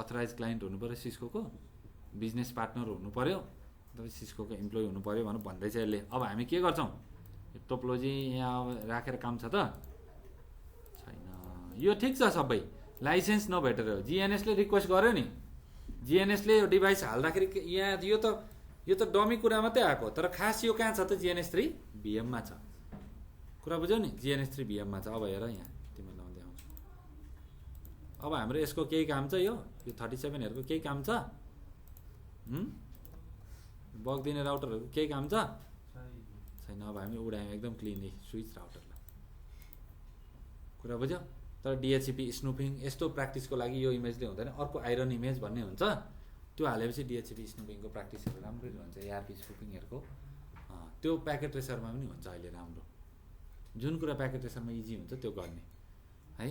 अथराइज क्लाइन्ट हुनु पर्यो सिस्कोको बिजनेस पार्टनर हुनु पर्यो तपाईँ सिस्कोको इम्प्लोइ हुनु पर्यो भनेर भन्दैछ यसले अब हामी के गर्छौँ टोपोलोजी यहाँ राखेर काम छ त छैन यो ठिक छ सबै लाइसेन्स नभेटेर हो जिएनएसले रिक्वेस्ट गर्यो नि जिएनएसले यो डिभाइस हाल्दाखेरि यहाँ यो त डमी कुरा मात्रै आएको तर खास यो कहाँ छ त जिएनएस3 भिएममा छ कुरा बुझ्यौ नि जिएनएस3 भिएममा छ अब हेर यहाँ तिमीलाई देखाउँछु अब हाम्रो यसको केही काम छ यो 37हरूको केही काम छ बग दिने राउटरहरूको केही काम छ छैन अब हामी उडायौँ एकदम क्लिनली स्विच राउटरलाई कुरा बुझ्यो तर डिएचसिपी स्नुपिङ यस्तो प्र्याक्टिसको लागि यो इमेजले हुँदैन अर्को आइरन इमेज भन्ने हुन्छ त्यो हालेपछि डिएचसिपी स्नुपिङको प्र्याक्टिसहरू राम्रै हुन्छ एआरपी स्नुपिङहरूको त्यो प्याकेट ट्रेसरमा पनि हुन्छ अहिले राम्रो जुन कुरा प्याकेट ट्रेसरमा इजी हुन्छ त्यो गर्ने है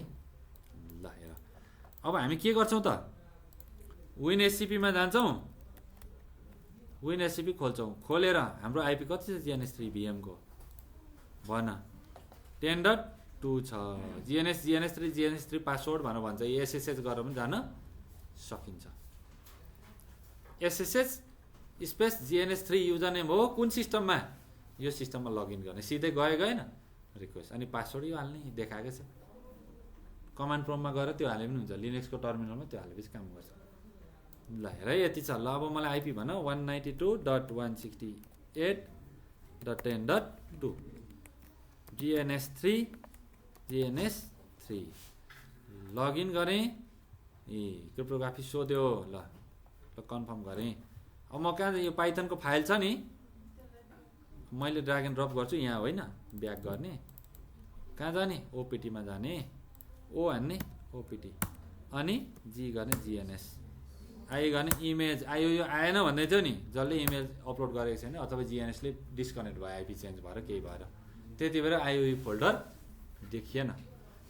ल हेर अब हामी के गर्छौँ त विन एससिपीमा जान्छौँ विन एससिपी खोल्छौँ खोलेर हाम्रो आइपी कति छ जिएनएस3 भिएमको भन 10.2 छ जिएनएस3 पासवर्ड भनेर भन्छ एसएसएच गरेर पनि जान सकिन्छ एसएसएच स्पेस जिएनएस3 युजर नेम हो कुन सिस्टममा यो सिस्टममा लगइन गर्ने सिधै गएन रिक्वेस्ट अनि पासवर्ड यो हाल्ने देखाएकै छ कमान्ड प्रम्पटमा गएर त्यो हाले पनि हुन्छ लिनक्सको टर्मिनलमा त्यो हालेपछि काम गर्छ ल हेर यति छ ल अब मलाई आइपी भन 192.168.10.2 जिएनएस3 लगइन गरेँ क्रिप्टोग्राफी सोध्यो ल कन्फर्म गरेँ अब म कहाँ यो पाइथनको फाइल छ नि मैले ड्र्याग एन्ड ड्रप गर्छु यहाँ होइन ब्याक गर्ने कहाँ जाने ओपिटीमा जाने ओ हान्ने ओपिटी अनि जी गर्ने जिएनएस आई गर्ने इमेज आयो यो आएन भन्दै थियो नि जसले इमेज अपलोड गरेको छैन अथवा जिएनएसले डिस्कनेक्ट भयो आइपी चेन्ज भएर केही भएर त्यति बेला आइओयु फोल्डर देखिएन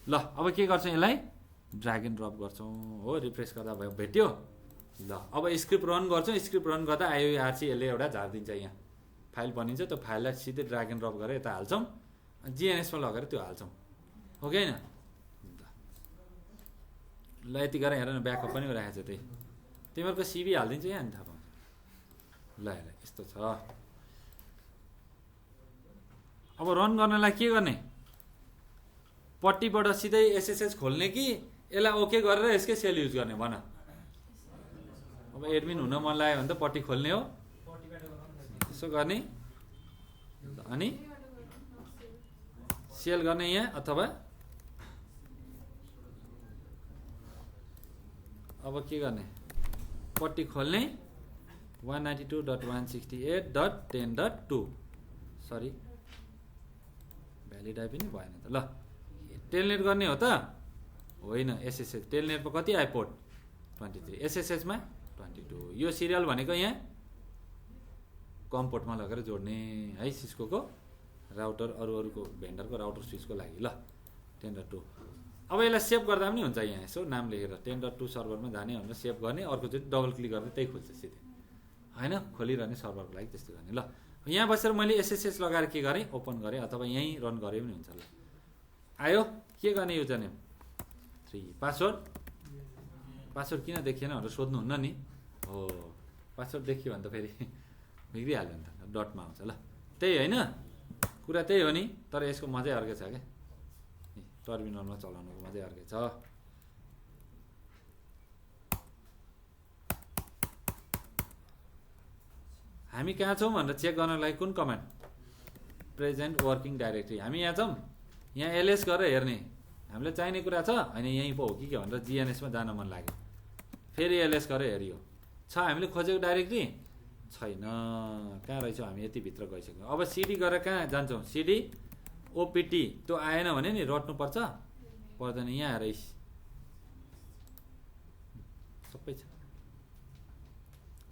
ल अब के गर्छौँ यसलाई ड्र्याग एन्ड ड्रप गर्छौँ हो रिफ्रेस गर्दा भयो भेट्यो ल अब स्क्रिप्ट रन गर्छौँ स्क्रिप्ट रन गर्दा आइओआरसी यसले एउटा झारिदिन्छ यहाँ फाइल बनिन्छ त्यो फाइललाई सिधै ड्र्याग एन्ड ड्रप गरेर यता हाल्छौँ जिएनएसमा लगेर त्यो हाल्छौँ हो कि होइन ल यति गरेर हेर न ब्याकअप पनि राखेको छ त्यही तिमीहरूको सिभी हालिदिन्छु यहाँ अनि थाहा पाउँछ ल हेर यस्तो छ अब रन गर्नलाई के गर्ने पट्टिबाट सिधै एसएसएच खोल्ने कि यसलाई ओके गरेर यसकै सेल युज गर्ने भन अब एडमिन हुन मन लाग्यो भने त पट्टि खोल्ने हो यसो गर्ने अनि सेल गर्ने यहाँ अथवा अब के गर्ने पट्टि खोल्ने 192.168.10.2 सरी भ्यालिड आइपी नि भएन त ल टेलनेट गर्ने हो त होइन एसएसएच टेलनेटमा कति आयो पोर्ट 23 एसएसएचमा 22 यो सिरियल भनेको यहाँ कम पोर्टमा लगेर जोड्ने है सिस्कोको राउटर अरूको भेन्डरको राउटर स्विचको लागि ल 10.2 अब यसलाई सेभ गर्दा पनि हुन्छ यहाँ यसो नाम लेखेर 10.2 सर्भरमा जाने भनेर सेभ गर्ने अर्को चाहिँ डबल क्लिक गर्दा त्यही खोल्छ सिधै होइन खोलिरहने सर्भरको लागि त्यस्तो गर्ने ल यहाँ बसेर मैले एसएसएच लगाएर के गरेँ ओपन गरेँ अथवा यहीँ रन गरे पनि हुन्छ ल आयो के गर्ने युजर नेम 3 पासवर्ड किन देखिएन भनेर सोध्नुहुन्न नि हो पासवर्ड देखियो भने त फेरि बिग्रिहाल्यो नि त डटमा आउँछ ल त्यही होइन कुरा त्यही हो नि तर यसको मजै अर्कै छ क्या टर्मिनलमा चलाउनुको मजै अर्कै छ हामी कहाँ छौँ भनेर चेक गर्नलाई कुन कमान्ड प्रेजेन्ट वर्किङ डाइरेक्टरी हामी यहाँ छौँ यहाँ एलएस गरेर हेर्ने हामीलाई चाहिने कुरा छ होइन यहीँ पो हो कि के भनेर जिएनएसमा जान मन लाग्यो फेरि एलएस गरेर हेरियो छ हामीले खोजेको डाइरेक्टरी छैन कहाँ रहेछौँ हामी यति भित्र गइसक्यौँ अब सिडी गरेर कहाँ जान्छौँ सिडी ओपिटी त्यो आएन भने नि रट्नुपर्छ पर्दैन यहाँ आएर सबै छ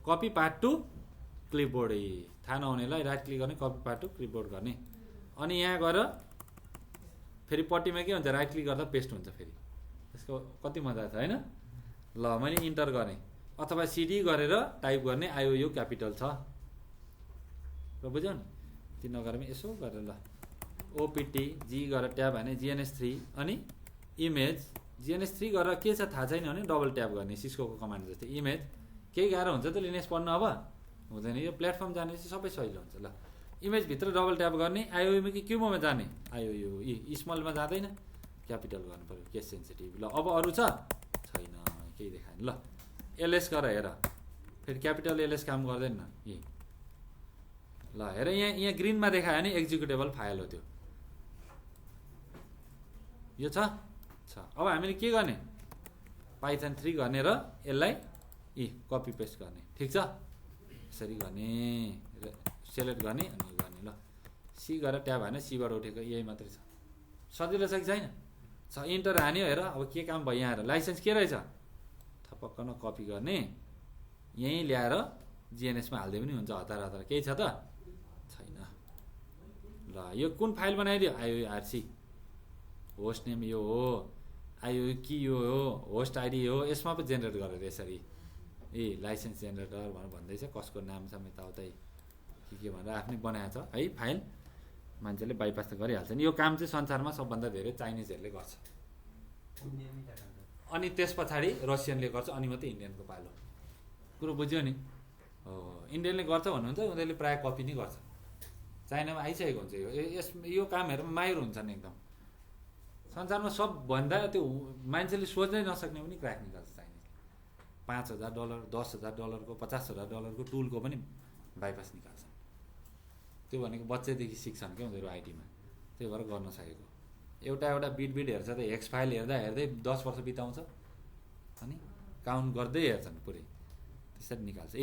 कपी पार्ट टु क्लिपबोर्ड थाहा नहुनेलाई राइट क्लिक गर्ने कपी पार्ट टु क्लिपबोर्ड गर्ने अनि यहाँ गएर फेरि पट्टिमा के हुन्छ राइट क्लिक गर्दा पेस्ट हुन्छ फेरि त्यसको कति मजा छ होइन ल मैले इन्टर गरेँ अथवा सिडी गरेर टाइप गर्ने आइओयू क्यापिटल छ र बुझ्यौ नि ती नगरेर यसो गरेर ल ओपिटी जी गरेर ट्याब हाने जिएनएस3 अनि इमेज जिएनएस3 गरेर के छ थाहा छैन भने डबल ट्याप गर्ने सिस्कोको कमान्ड जस्तै इमेज केही गाह्रो हुन्छ त लिनेक्स पढ्नु अब हुँदैन यो प्लेटफर्म जाने चाहिँ सबै सजिलो हुन्छ ल इमेजभित्र डबल ट्याप गर्ने आइओयूमा कि क्युबोमा जाने आइओयू स्मलमा जाँदैन क्यापिटल गर्नु पऱ्यो केस सेन्सिटिभ ल अब अरू छ छैन केही देखाएन ल एलएस गर हेर फेरि क्यापिटल एलएस काम गर्दैन न यी ल हेर यहाँ ग्रिनमा देखायो भने एक्जिक्युटेबल फाइल हो त्यो यो छ अब हामीले के गर्ने पाइथन 3 गर्ने र यसलाई कपी पेस्ट गर्ने ठिक छ यसरी गर्ने सेलेक्ट गर्ने अनि यो गर्ने ल सी गरेर ट्याब हाने सीबाट उठेको यही मात्रै छ सजिलो छ कि छैन छ इन्टर हान्यो हेर अब के काम भयो यहाँ हेर लाइसेन्स के रहेछ थपक्क न कपी गर्ने यहीँ ल्याएर जिएनएसमा हाल्दै पनि हुन्छ हतार हतार केही छ त छैन ल यो कुन फाइल बनाइदियो आइओआरसी होस्ट नेम यो हो आइओ कि यो हो होस्ट आइडी हो यसमा पो जेनेरेट गरेर यसरी लाइसेन्स जेनेरेटर भनेर भन्दैछ कसको नाम छ यताउतै के भनेर आफ्नै बनाएको छ है फाइल मान्छेले बाइपास त गरिहाल्छ नि यो काम चाहिँ संसारमा सबभन्दा धेरै चाइनिजहरूले गर्छ अनि त्यस पछाडि रसियनले गर्छ अनि मात्रै इन्डियनको पालो कुरो बुझ्यो नि हो इन्डियनले गर्छ भन्नुहुन्छ उनीहरूले प्रायः कपी नै गर्छ चाइनामा आइसकेको हुन्छ यो कामहरूमा माहिर हुन्छन् एकदम संसारमा सबभन्दा त्यो मान्छेले सोच्नै नसक्ने पनि क्र्याक निकाल्छ चाइनिजले $5,000 $10,000 $50,000 टुलको पनि बाइपास निकाल्छ त्यो भनेको बच्चैदेखि सिक्छन् क्या उनीहरू आइटीमा त्यही भएर गर्न सकेको एउटा बिट हेर्छ त हेक्स फाइल हेर्दा हेर्दै 10 वर्ष बिताउँछ अनि काउन्ट गर्दै हेर्छन् पुरै त्यसरी निकाल्छ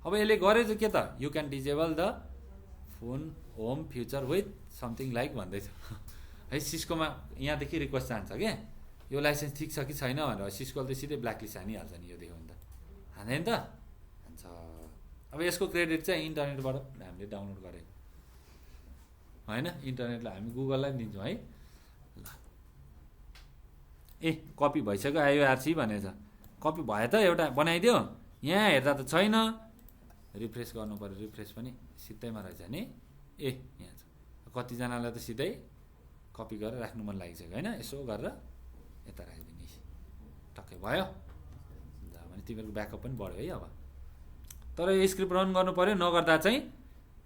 अब यसले गरे चाहिँ के त you can disable the phone home future with something like भन्दैछ है सिस्कोमा यहाँदेखि रिक्वेस्ट जान्छ क्या यो लाइसेन्स ठिक छ कि छैन भनेर सिस्कोले त सिधै ब्ल्याकलिस्ट हानिहाल्छ नि यो देख्यो भने त हान्दैन त हान्छ अब यसको क्रेडिट चाहिँ इन्टरनेटबाट हामीले डाउनलोड गरेको होइन इन्टरनेटलाई हामी गुगललाई दिन्छौँ है ल कपी भइसक्यो आइओआरसी भनेछ कपी भयो त एउटा बनाइदियो यहाँ हेर्दा त छैन रिफ्रेस गर्नु पर्यो रिफ्रेस पनि सिधैमा रहेछ नि यहाँ छ कतिजनालाई त सिधै कपी गरेर राख्नु मन लागिसक्यो होइन यसो गरेर यता राखिदिने टक्कै भयो भने तिमीहरूको ब्याकअप पनि बढ्यो है अब तर यो स्क्रिप्ट रन गर्नु पऱ्यो नगर्दा चाहिँ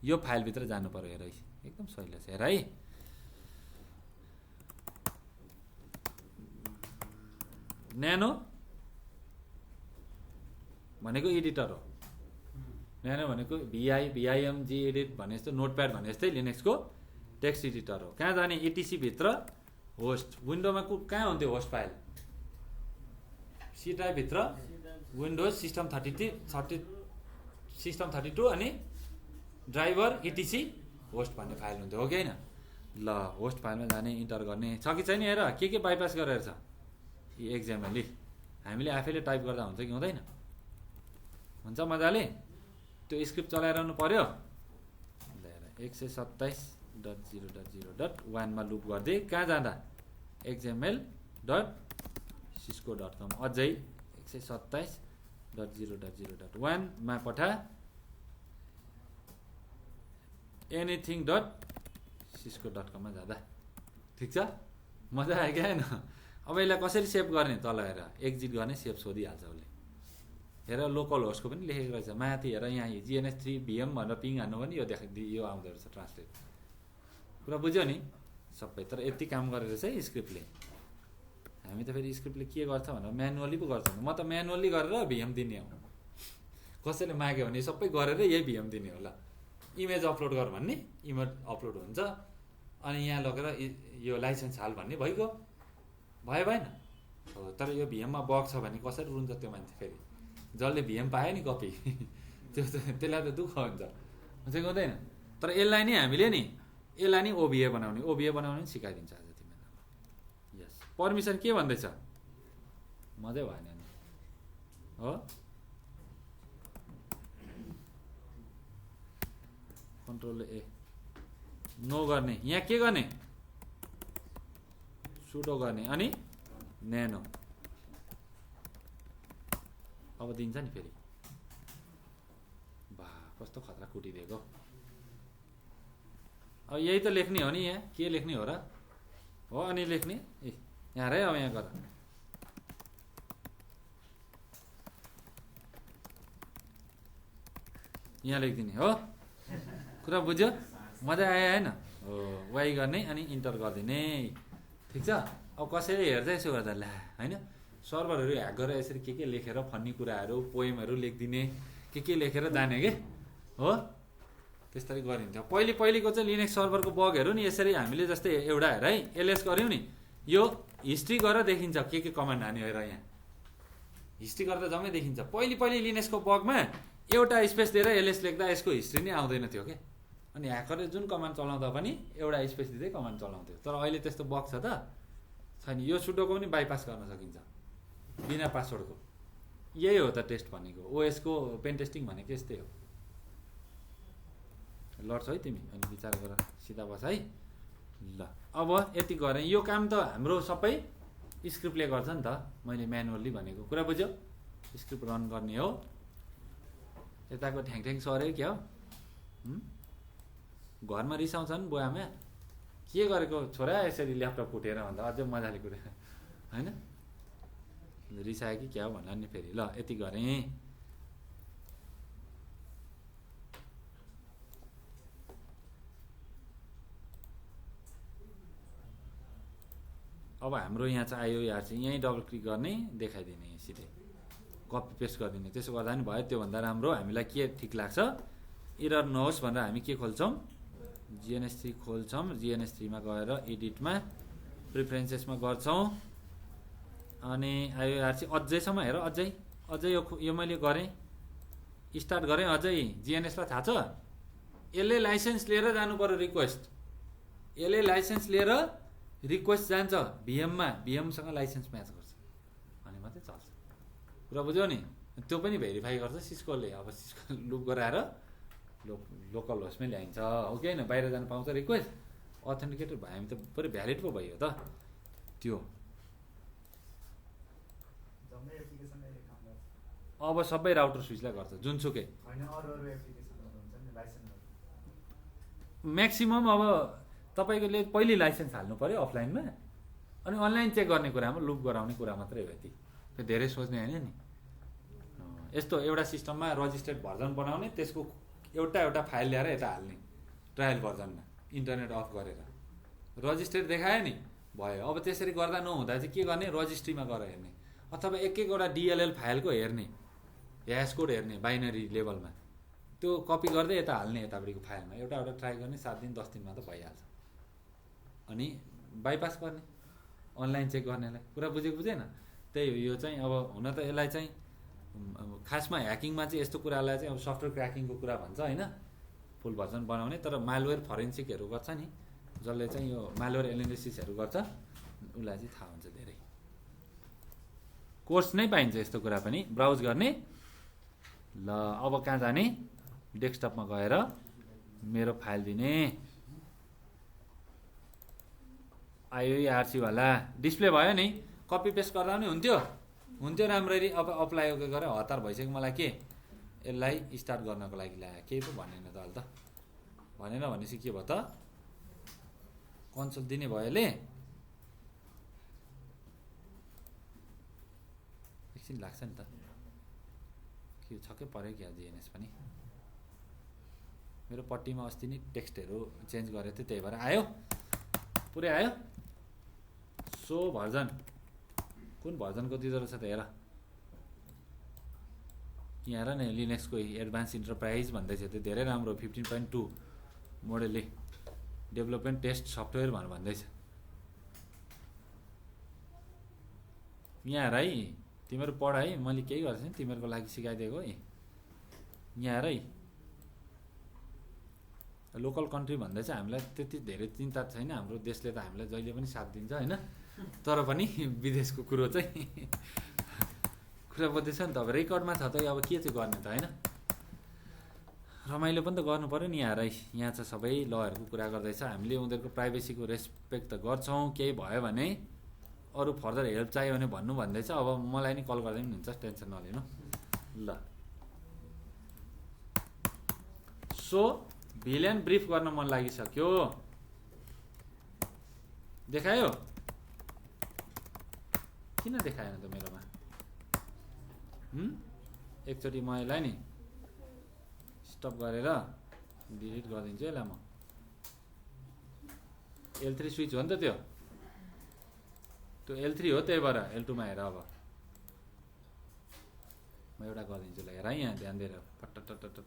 यो फाइलभित्र जानु पऱ्यो हेर एकदम सजिलो छ हेर है न्यानो भनेको एडिटर हो न्यानो भनेको भिआइएम जी एडिट भने जस्तो नोटप्याड भने जस्तै लिनक्सको टेक्स्ट एडिटर हो कहाँ जाने एटिसी भित्र होस्ट विन्डोमा कहाँ हुन्थ्यो होस्ट फाइल सी ड्राइभ भित्र विन्डोज सिस्टम 32 अनि ड्राइभर इटिसी होस्ट भन्ने फाइल हुन्थ्यो हो कि होइन ल होस्ट फाइलमा जाने इन्टर गर्ने छ कि छैन हेर के बाइपास गरेर छ यी एक्जामले हामीले आफैले टाइप गर्दा हुन्छ कि हुँदैन हुन्छ मजाले त्यो स्क्रिप्ट चलाइरहनु पर्यो 127.0.0.1 मा लुप गर्दै कहाँ जाँदा xml.cisco.com अझै 127.0.0.1 मा पठा anything.cisco.com मा जाँदा ठिक छ मजा आयो क्या होइन अब यसलाई कसरी सेभ गर्ने तल हेर एक्जिट गर्ने सेभ सोधिहाल्छ उसले हेर लोकल होस्टको पनि लेखेको रहेछ माथि हेर यहाँ GNS3 VM भनेर पिङ हान्नु भने यो आउँदो रहेछ ट्रान्सलेट कुरा बुझ्यो नि सबै तर यति काम गरेर चाहिँ स्क्रिप्टले हामी त फेरि स्क्रिप्टले के गर्छ भनेर म्यानुअली पो गर्छ म त म्यानुअली गरेर VM दिने हो कसैले माग्यो भने सबै गरेर यही VM दिने होला इमेज अपलोड गर भन्ने इमेज अपलोड हुन्छ अनि यहाँ लगेर यो लाइसेन्स हाल भन्ने भइगयो भयो भएन तर यो VM मा बग छ भने कसरी रुन्छ त्यो मान्छे फेरि जसले VM पायो नि कपी त्यसलाई त दुःख हुन्छ कि हुँदैन तर यसलाई नि हामीले नि यसलाई नि OBA बनाउने पनि सिकाइदिन्छ आज तिमीलाई यस पर्मिसन के भन्दैछ मजै भएन नि हो कन्ट्रोल A नो गर्ने यहाँ के गर्ने सुडो गर्ने अनि न्यानो अब दिन्छ नि फेरि बा कस्तो खतरा कुटिदिएको अब यही त लेख्ने हो नि यहाँ के लेख्ने हो र हो अनि लेख्ने ए यहाँ रे अब यहाँ गर यहाँ लेखिदिने हो कुरा बुझ्यो मजा आयो होइन हो वाइ गर्ने अनि इन्टर गरिदिने ठिक छ अब कसैले हेर्छ यसो गर्दा ला होइन सर्भरहरू ह्याक गरेर यसरी के लेखेर फन्नी कुराहरू पोएमहरू लेखिदिने के लेखेर जाने के हो त्यसरी गरिन्छ पहिलेको चाहिँ लिनक्स सर्भरको बगहरू नि यसरी हामीले जस्तै एउटा हेर है एलएस गऱ्यौँ नि यो हिस्ट्री गरेर देखिन्छ के कमान्ड हान्यो हेर यहाँ हिस्ट्री गर्दा जम्मै देखिन्छ पहिले लिनक्सको बगमा एउटा स्पेस दिएर एलएस लेख्दा यसको हिस्ट्री नै आउँदैन थियो के अनि ह्याकरले जुन कमान्ड चलाउँदा पनि एउटा स्पेस दिँदै कमान्ड चलाउँथ्यो तर अहिले त्यस्तो बग छ त छैन यो सुडोको पनि बाइपास गर्न सकिन्छ बिना पासवर्डको यही हो त टेस्ट भनेको ओएसको पेन टेस्टिङ भनेको यस्तै हो लड्छौ है तिमी अनि विचार गर सिधा बस है ल अब यति गरेँ यो काम त हाम्रो सबै स्क्रिप्टले गर्छ नि त मैले म्यानुअल्ली भनेको कुरा बुझ्यो स्क्रिप्ट रन गर्ने हो यताको ठ्याङ सरे क्या हो घरमा रिसाउँछन् बुवामा के गरेको छोरा यसरी ल्यापटप कुटेर भन्दा अझै मजाले कुटेर होइन रिसायो कि क्या हो भन्ला नि फेरि ल यति गरेँ अब हाम्रो यहाँ चाहिँ आयो यहाँ चाहिँ यहीँ डबल क्लिक गर्ने देखाइदिने सिधै कपी पेस्ट गरिदिने त्यसो गर्दा पनि भयो त्योभन्दा राम्रो हामीलाई के ठिक लाग्छ एरर नहोस् भनेर हामी के खोल्छौँ GNS3 खोल्छौँ GNS3मा गएर एडिटमा प्रिफरेन्सेसमा गर्छौँ अनि आयो चाहिँ अझैसम्म हेर अझै यो मैले गरेँ स्टार्ट गरेँ अझै GNSलाई थाहा छ यसले लाइसेन्स लिएर जानु पर्यो यसले लाइसेन्स लिएर रिक्वेस्ट जान्छ भिएमसँग लाइसेन्स म्याच गर्छ अनि मात्रै चल्छ कुरा बुझ्यौ नि त्यो पनि भेरिफाई गर्छ सिस्कोले अब सिस्को लुप गराएर लोकल होस्टमै ल्याइन्छ हो कि होइन बाहिर जानु पाउँछ रिक्वेस्ट अथेन्टिकेटेड भयो हामी त पुरै भ्यालिड पो भयो त त्यो अब सबै राउटर स्विचलाई गर्छ जुनसुकै म्याक्सिमम अब तपाईँले पहिले लाइसेन्स हाल्नु पऱ्यो अफलाइनमा अनि अनलाइन चेक गर्ने कुरामा लुप गराउने कुरा मात्रै हो यति त्यो धेरै सोच्ने होइन नि यस्तो एउटा सिस्टममा रजिस्टर्ड भर्जन बनाउने त्यसको एउटा फाइल ल्याएर यता हाल्ने ट्रायल भर्जनमा इन्टरनेट अफ गरेर रजिस्टर्ड देखायो नि भयो अब त्यसरी गर्दा नहुँदा चाहिँ के गर्ने रजिस्ट्रीमा गएर हेर्ने अथवा एकवटा DLL फाइलको हेर्ने ह्यास कोड हेर्ने बाइनरी लेभलमा त्यो कपी गर्दै यता हाल्ने यतापट्टिको फाइलमा एउटा ट्राई गर्ने 7 दिन 10 दिनमा त भइहाल्छ अनि बाइपास गर्ने अनलाइन चेक गर्नेलाई कुरा बुझेन त्यही हो यो चाहिँ अब हुन त यसलाई चाहिँ खासमा ह्याकिङमा चाहिँ यस्तो कुरालाई चाहिँ अब सफ्टवेयर क्र्याकिङको कुरा भन्छ होइन फुल भर्जन बनाउने तर मालवेयर फरेन्सिकहरू गर्छ नि जसले चाहिँ यो मालवेयर एनालिसिसहरू गर्छ उसलाई चाहिँ थाहा हुन्छ धेरै कोर्स नै पाइन्छ यस्तो कुरा पनि ब्राउज गर्ने ल अब कहाँ जाने डेस्कटपमा गएर मेरो फाइल दिने IORC वाला डिस्प्ले भयो नि कपी पेस्ट गर्दा पनि हुन्थ्यो राम्ररी अब अप्लाई गरेर हतार भइसक्यो मलाई के यसलाई स्टार्ट गर्नको लागि ल्यायो केही पो भनेन त अहिले त भनेन भनेपछि के भयो त कन्सोल दिने भयो यसले एकछिन लाग्छ नि त के छक्कै पऱ्यो क्या GNS पनि मेरो पट्टीमा अस्ति नै टेक्स्टहरू चेन्ज गरेको थियो त्यही भएर आयो पुरै आयो सो भर्जन कुन भर्जनको दिँदो रहेछ त हेर यहाँ हेर न लिनक्सको एडभान्स इन्टरप्राइज भन्दैछ त्यो धेरै राम्रो 15.2 मोडलले डेभलपमेन्ट टेस्ट सफ्टवेयर भनेर भन्दैछ यहाँ हेर है तिमीहरू पढ है मैले केही गरेको छैन तिमीहरूको लागि सिकाइदिएको है यहाँ हेर है लोकल कन्ट्री भन्दा चाहिँ हामीलाई त्यति धेरै चिन्ता छैन हाम्रो देशले त हामीलाई जहिले पनि साथ दिन्छ होइन तर पनि विदेशको कुरो चाहिँ कुरा बुझ्दैछ नि त अब रेकर्डमा छ त अब के चाहिँ गर्ने त होइन रमाइलो पनि त गर्नु पऱ्यो नि यहाँ चाहिँ सबै लहरूको कुरा गर्दैछ हामीले उनीहरूको प्राइभेसीको रेस्पेक्ट त गर्छौँ केही भयो भने अरू फर्दर हेल्प चाहियो भने भन्नु भन्दैछ। अब मलाई नि कल गर्दै पनि हुन्छ, टेन्सन नलिनु ल। सो भिलेन ब्रिफ गर्न मन लागिसक्यो, देखायो? किन देखाएन त मेरोमा? एकचोटि म यसलाई नि स्टप गरेर डिलिट गरिदिन्छु यसलाई म। L3 स्विच हो नि त त्यो L3 हो, त्यही भएर L2 मा हेर। अब म एउटा गरिदिन्छु ल, हेर यहाँ ध्यान दिएर पट्ट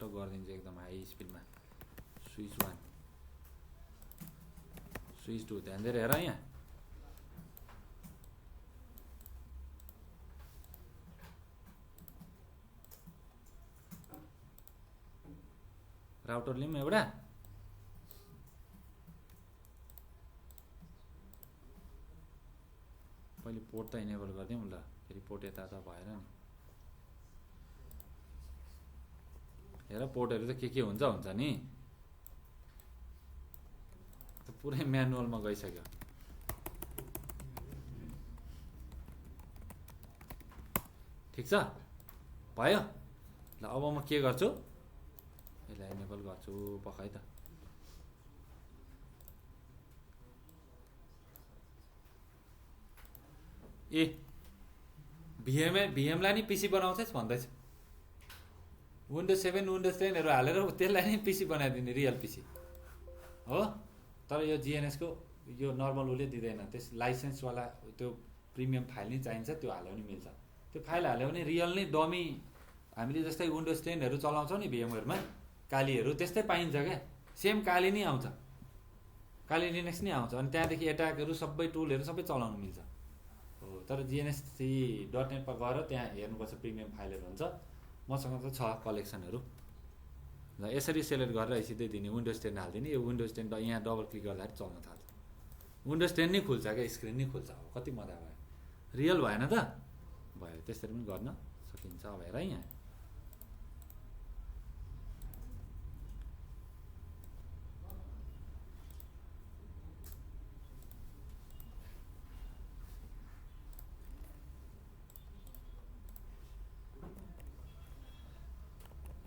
गरिदिन्छु एकदम हाई स्पिडमा। स्विच 1 स्विच 2 ध्यान दिएर हेर यहाँ। राउटर लिम एउटा, पहिले पोर्ट त इनेबल गरिदिउँ ल, फेरि पोर्ट यता भएर नि। हेर पोर्टहरू त के हुन्छ नि, पुरै म्यानुअलमा गइसक्यो। ठिक छ, भयो ल। अब म के गर्छु, यसलाई इनेबल गर्छु पकाइ त। ए भिएमलाई नि पिसी बनाउँछस् भन्दैछ। विन्डोज 7 विन्डोज 10 हालेर त्यसलाई नै पिसी बनाइदिने, रियल पिसी हो। तर यो जिएनएसको यो नर्मल उसले दिँदैन, त्यस लाइसेन्सवाला त्यो प्रिमियम फाइल नै चाहिन्छ, त्यो हाल्यो भने मिल्छ। त्यो फाइल हाल्यो भने रियल नै डमी हामीले जस्तै विन्डोज 10 चलाउँछौँ नि भिएमवेयरमा, कालीहरू त्यस्तै पाइन्छ क्या। सेम काली नै आउँछ, काली लिनक्स नै आउँछ। अनि त्यहाँदेखि एट्याकहरू सबै टुलहरू सबै चलाउनु मिल्छ हो। तर GNS.NET गएर त्यहाँ हेर्नुपर्छ, प्रिमियम फाइलहरू हुन्छ। मसँग त छ कलेक्सनहरू ल। यसरी सेलेक्ट गरेर सिधै दिने, विन्डोज 10 हालिदिने। यो विन्डोज 10 यहाँ डबल क्लिक गर्दाखेरि चल्न थाल्छ, विन्डोज 10 नै खुल्छ क्या, स्क्रिन नै खुल्छ। अब कति मजा भयो, रियल भएन त? भयो, त्यसरी पनि गर्न सकिन्छ। अब हेर यहाँ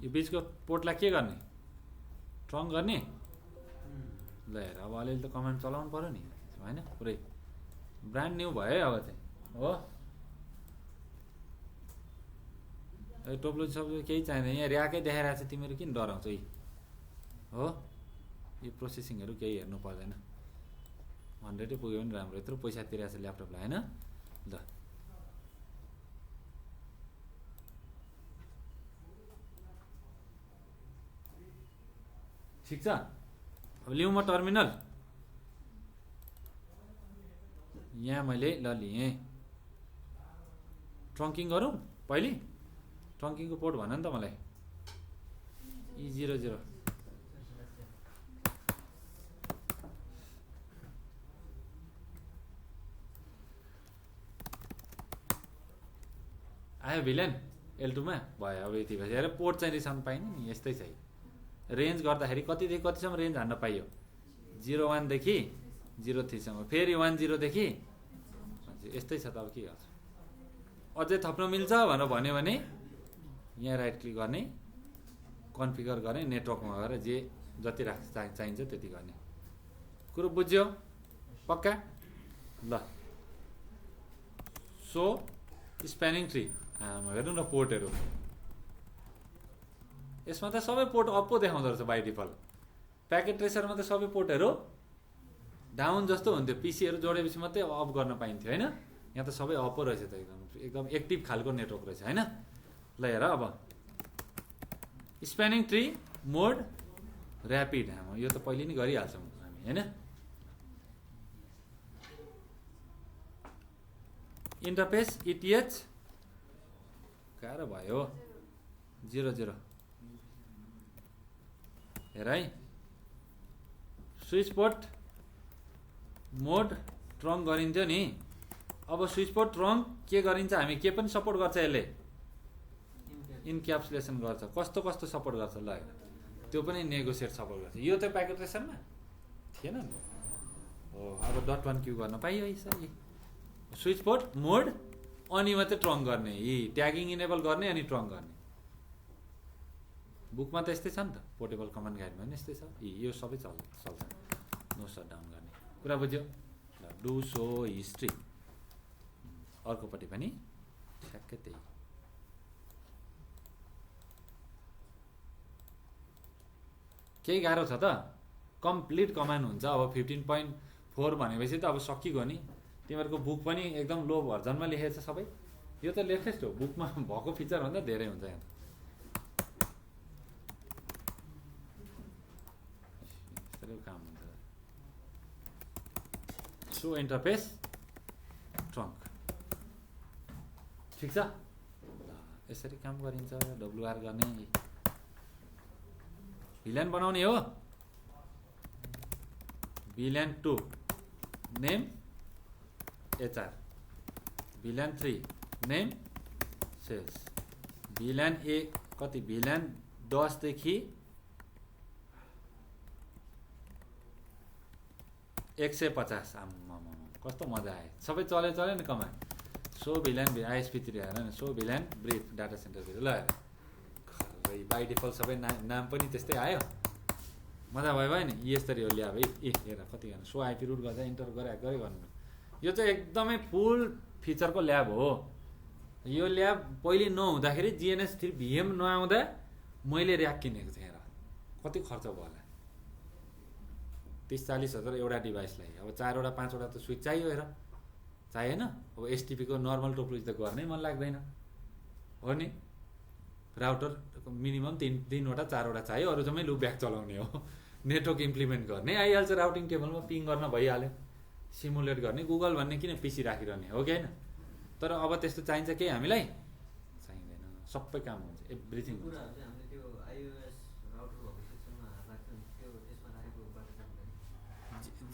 यो बिचको पोर्टलाई के गर्ने, ट्रङ गर्ने ल। हेर अब अलिअलि त कमान्ड चलाउनु पऱ्यो नि होइन, पुरै ब्रान्ड न्यू भयो अब चाहिँ हो। टोप्लो सब केही चाहिँदैन, यहाँ ऱ्याकै देखाइरहेको छ, तिमीहरू किन डराउँछौ हो। यो प्रोसेसिङहरू केही हेर्नु पर्दैन, 100 पुग्यो भने राम्रो। यत्रो पैसा तिरेको छ ल्यापटपलाई होइन ल। ठिक छ, अब लिउँ म टर्मिनल। यहाँ मैले ल लिएँ, ट्रङ्किङ गरौँ पहिले। ट्रङ्किङको पोर्ट भन नि त मलाई, E00। आयो भिलेन L2 मा भयो। अब यति भएपछि हेर पोर्ट चाहिँ रिसाउनु पाइने नि, यस्तै छ। रेन्ज गर्दाखेरि कतिदेखि कतिसम्म रेन्ज हान्न पाइयो, 01 देखि 03 सम्म, फेरि 10 देखि यस्तै छ त। अब के गर्छ, अझै थप्न मिल्छ भनेर भन्यो भने यहाँ राइट क्लिक गर्ने, कन्फिगर गर्ने, नेटवर्कमा गएर जे जति चाहिन्छ त्यति गर्ने। कुरो बुझ्यो पक्का ल। सो स्प्यानिङ ट्री हेर्नु न पोर्टहरू, यसमा त सबै पोर्ट अप पो देखाउँदो रहेछ बाई डिफल्ट। प्याकेट ट्रेसरमा त सबै पोर्टहरू डाउन जस्तो हुन्थ्यो, पिसीहरू जोडेपछि मात्रै अफ गर्न पाइन्थ्यो होइन। यहाँ त सबै अप रहेछ त, एकदम एक्टिभ खालको नेटवर्क रहेछ होइन। ल हेर अब स्प्यानिङ ट्री मोड ऱ्यापिड, यो त पहिले नै गरिहाल्छौँ हामी होइन। इन्टरफेस ETH गाह्रो भयो, 00 हेर है। स्विच पोर्ट मोड ट्रङ गरिन्थ्यो नि, अब स्विच पोर्ट ट्रङ के गरिन्छ, हामी के पनि सपोर्ट गर्छ यसले, इन्क्याप्सुलेसन गर्छ। कस्तो कस्तो सपोर्ट गर्छ ल, त्यो पनि नेगोसिएट सपोर्ट गर्छ। यो त प्याकेट ट्रेसरमा थिएन नि हो। अब .1 क्यु गर्न पाइयो यसरी स्विच पोर्ट मोड अनि मात्रै ट्रङ्क गर्ने, यी ट्यागिङ इनेबल गर्ने अनि ट्रङ्क गर्ने। बुकमा त यस्तै छ नि त, पोर्टेबल कमान्ड गाइडमा पनि यस्तै छ। यो सबै चल्छ। नो सटडाउन गर्ने कुरा बुझ्यो ल। डु सो हिस्ट्री अर्कोपट्टि पनि ठ्याक्कै त्यही। केही गाह्रो छ त? कम्प्लिट कमान्ड हुन्छ। अब 15.4 भनेपछि त अब सकिगयो नि। तिमीहरूको बुक पनि एकदम लो भर्जनमा लेखेको छ सबै। यो त लेटेस्ट हो, बुकमा भएको फिचरभन्दा धेरै हुन्छ यहाँ। यसरी काम हुन्छ। सो इन्टरफेस ट्रङ्क ठिक छ ल। यसरी काम गरिन्छ। WR गर्ने, भिल्यान बनाउने हो। भिल्यान 2 नेम HR, भिल्यान 3 नेम सेल्स, भिल्यान ए कति, भिल्यान 10 देखि 150। आम्मामा कस्तो मजा आयो, सबै चल्यो नि कमान्ड। सो भिल्यान ISP3 हेर न, सो भिल्यान ब्रिफ डाटा सेन्टर ल। बाई डिफल्ट सबै नाम पनि त्यस्तै आयो। मजा भयो नि। यसरी हो ल्याब है। हेर कति गर्नु, सो आइपी रुट गर्दा इन्टर गरे गर्नु। यो चाहिँ एकदमै फुल फिचरको ल्याब हो। यो ल्याब पहिले नहुँदाखेरि GNS3 VM नआउँदा मैले ऱ्याक किनेको थिएँ। हेर कति खर्च भयो होला, 30-40 हजार एउटा डिभाइसलाई। अब 4वटा 5वटा त स्विच चाहियो। हेर चाहिएन। अब STP को नर्मल टोपोलोजी त गर्नै मन लाग्दैन हो नि। राउटर मिनिमम 3वटा 4वटा चाहियो। अरू जम्मै लुप ब्याक चलाउने हो। नेटवर्क इम्प्लिमेन्ट गर्ने आइहाल्छ। राउटिङ टेबलमा पिङ गर्न भइहाल्यो। सिमुलेट गर्ने गुगल भन्ने किन PC राखिरहने हो कि होइन। तर अब त्यस्तो चाहिन्छ केही हामीलाई चाहिँदैन। सबै काम हुन्छ, एभ्रिथिङ हुन्छ।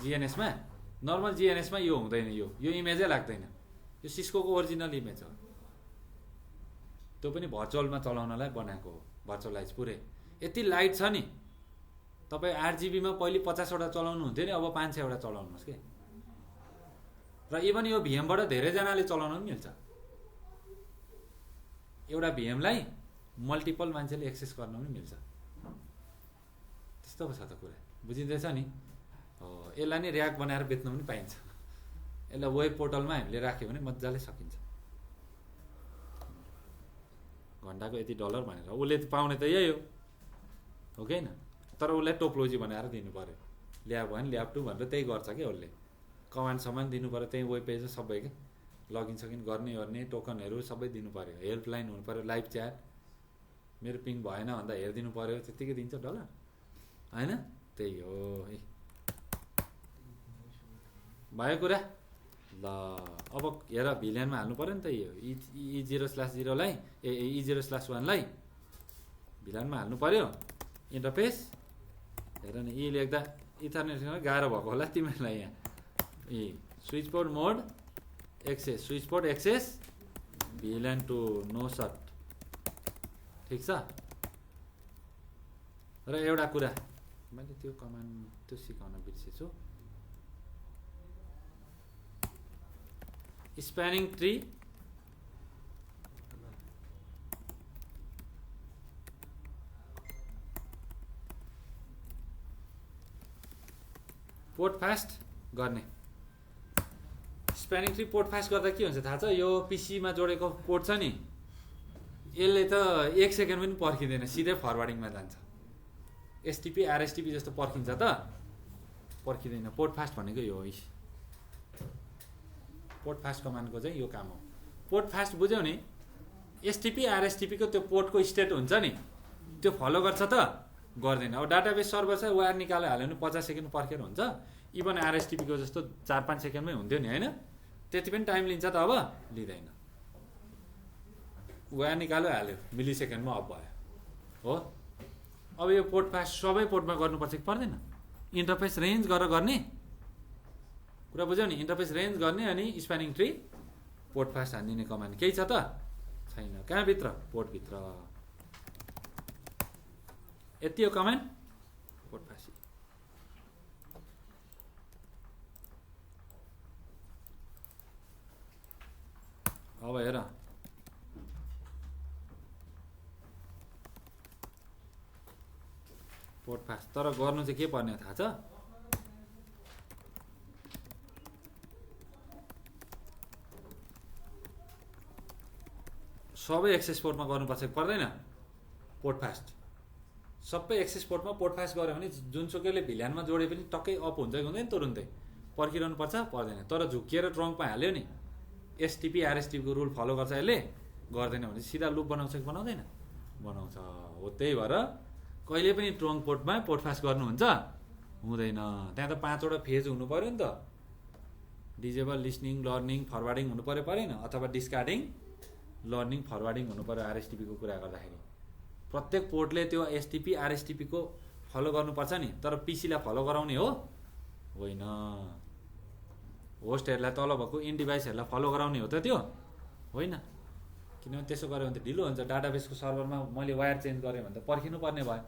GNS मा नर्मल GNS मा यो हुँदैन। यो इमेजै लाग्दैन। यो सिस्को को ओरिजिनल इमेज हो। त्यो पनि भर्चुअलमा चलाउनलाई बनाएको हो। भर्चुअलाइज पुरै यति लाइट छ नि। तपाईँ 8GB मा पहिले 50वटा चलाउनु हुन्थ्यो नि, अब 500वटा चलाउनुहोस् कि। र इभन यो VMबाट धेरैजनाले चलाउन पनि मिल्छ। एउटा VMलाई मल्टिपल मान्छेले एक्सेस गर्न पनि मिल्छ। त्यस्तो पो छ त कुरा, बुझिँदैछ नि। यसलाई नि ऱ्याक बनाएर बेच्न पनि पाइन्छ। यसलाई वेब पोर्टलमा हामीले राख्यो भने मजाले सकिन्छ। घन्टाको यति डलर भनेर उसले पाउने त यही हो कि होइन। तर उसलाई टोपोलोजी बनाएर दिनु पर्यो। ल्याब 1 ल्याब 2 भनेर त्यही गर्छ कि उसले। कमान्ड समान दिनु पर्यो, त्यही वेब पेज सबै के लगइन सकिन गर्ने टोकनहरू सबै दिनु पर्यो। हेल्पलाइन हुनु पर्यो, लाइभ च्याट। मेरो पिङ भएन भन्दा हेरिदिनु पर्यो, त्यतिकै दिन्छ डलर होइन। त्यही हो है भयो कुरा ल। अब हेर भिल्यानमा हाल्नु पर्यो नि त। यो E0/0 लाई E0/1 लाई भिल्यानमा हाल्नु पर्यो। इन्टरफेस हेर न, यी लेख्दा इथरनेटसँग गाह्रो भएको होला तिमीहरूलाई। यहाँ switch port mode access, switch port access VLAN 2 no shut ठिक छ। र एउटा कुरा मैले त्यो कमान्ड त्यो सिकाउन बिर्सेछु। स्प्यानिङ ट्री पोर्ट फास्ट गर्ने। स्प्यानिङ ट्री पोर्ट फास्ट गर्दा के हुन्छ थाहा छ? यो पीसीमा जोडेको पोर्ट छ नि, यसले त 1 सेकेन्ड पनि पर्खिँदैन, सिधै फरवार्डिङमा जान्छ। STP RSTP जस्तो पर्खिन्छ त? पर्खिँदैन। पोर्ट फास्ट भनेको यो हो। पोर्ट फास्ट कमान्डको चाहिँ यो काम हो। पोर्ट फास्ट बुझ्यौ नि। STP RSTP को त्यो पोर्टको स्टेट हुन्छ नि, त्यो फलो गर्छ त? गर्दैन। अब डाटाबेस सर्भर छ, वायर निकालेर हाल्यो भने 50 सेकेन्ड पर्खेर हुन्छ। इभन RSTP को जस्तो 4-5 सेकेन्डमै हुन्थ्यो नि होइन। त्यति पनि टाइम लिन्छ त? अब लिँदैन। वायर निकाल्यो हाल्यो, मिली सेकेन्डमा अफ भयो हो। अब यो पोर्ट फास्ट सबै पोर्टमा गर्नुपर्छ कि पर्दैन? इन्टरफेस रेन्ज गरेर गर्ने कुरा बुझ्यौ नि। इन्टरफेस रेन्ज गर्ने अनि spanning tree port fast हानिदिने command केही छ त? छैन। कहाँ भित्र? पोर्ट भित्र। यति हो कमान्ड पोर्ट फास्ट। अब हेर पोर्ट फास्ट, तर गर्नु चाहिँ के पर्ने थाहा छ? सबै एक्सेस पोर्टमा गर्नुपर्छ कि पर्दैन? पोर्ट फास्ट सबै एक्सेस पोर्टमा पोर्ट फास्ट गऱ्यो भने जुनसुकैले भिल्यानमा जोडे पनि टक्कै अप हुन्छ कि हुँदैन तुरुन्तै? पर्खिरहनु पर्छ पर्दैन? तर झुकिएर ट्रङ्कमा हाल्यो नि, एसटिपी आरएसटिपीको रुल फलो गर्छ यसले, गर्दैन भने सिधा लुप बनाउँछ कि बनाउँदैन? बनाउँछ। हो त्यही भएर कहिले पनि ट्रङ्क पोर्टमा पोर्ट फास्ट गर्नुहुन्छ हुँदैन। त्यहाँ त 5वटा फेज हुनु पऱ्यो नि त, डिजेबल, लिसनिङ, लर्निङ, फरवार्डिङ हुनु पऱ्यो परेन? अथवा डिस्कार्डिङ, लर्निङ, फरवार्डिङ हुनु पऱ्यो आरएसटिपीको कुरा गर्दाखेरि। प्रत्येक पोर्टले त्यो एसटिपी आरएसटिपीको फलो गर्नुपर्छ नि, तर पिसीलाई फलो गराउने हो होइन। होस्टहरूलाई तल भएको इन डिभाइसहरूलाई फलो गराउने हो त त्यो होइन। किनभने त्यसो गऱ्यो भने त ढिलो हुन्छ। डाटाबेसको सर्भरमा मैले वायर चेन्ज गरेँ भने त पर्खिनु पर्ने भयो।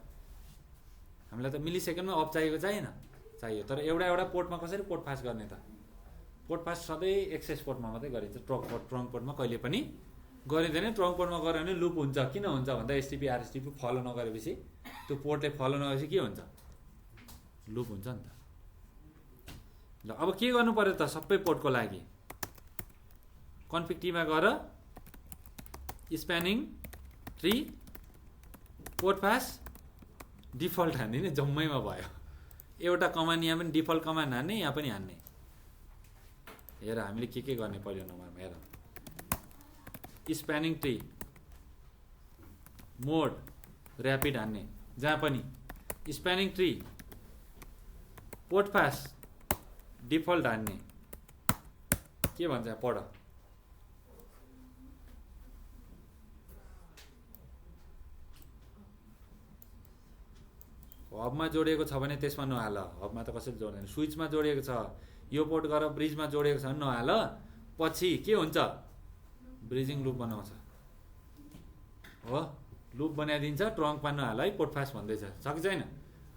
हामीलाई त मिलिसेकेन्डमा अफ चाहिएको चाहियो, तर एउटा पोर्टमा कसरी पोर्ट फास्ट गर्ने त? पोर्ट फास्ट सधैँ एक्सेस पोर्टमा मात्रै गरिन्छ, ट्रङ्क पोर्टमा कहिले पनि गरिँदैन। ट्रङ्क पोर्टमा गऱ्यो भने लुप हुन्छ। किन हुन्छ भन्दा एसटिपी आरएसटिपी फलो नगरेपछि, त्यो पोर्टले फलो नगरेपछि के हुन्छ? लुप हुन्छ नि त। ल अब के गर्नु पर्यो त सबै पोर्टको लागि? कन्फिग टीमा गएर spanning tree port fast default हान्दिने, जम्मैमा भयो। एउटा कमान्ड यहाँ पनि डिफल्ट कमान्ड हान्ने, यहाँ पनि हान्ने। हेर हामीले के गर्ने पर्यो नम्बरमा, हेर स्प्यानिङ ट्री मोड ऱ्यापिड हान्ने, जहाँ पनि spanning tree port fast default हान्ने। के भन्छ पढ? हबमा जोडिएको छ भने त्यसमा नहाल, हबमा त कसरी जोड्दैन। स्विचमा जोडिएको छ, यो पोर्ट गरेर ब्रिजमा जोडिएको छ भने नहाल। पछि के हुन्छ? ब्रिजिङ लुप बनाउँछ हो, लुप बनाइदिन्छ। ट्रङ्कमा नहाल है, पोर्ट फास्ट भन्दैछ, छ कि छैन?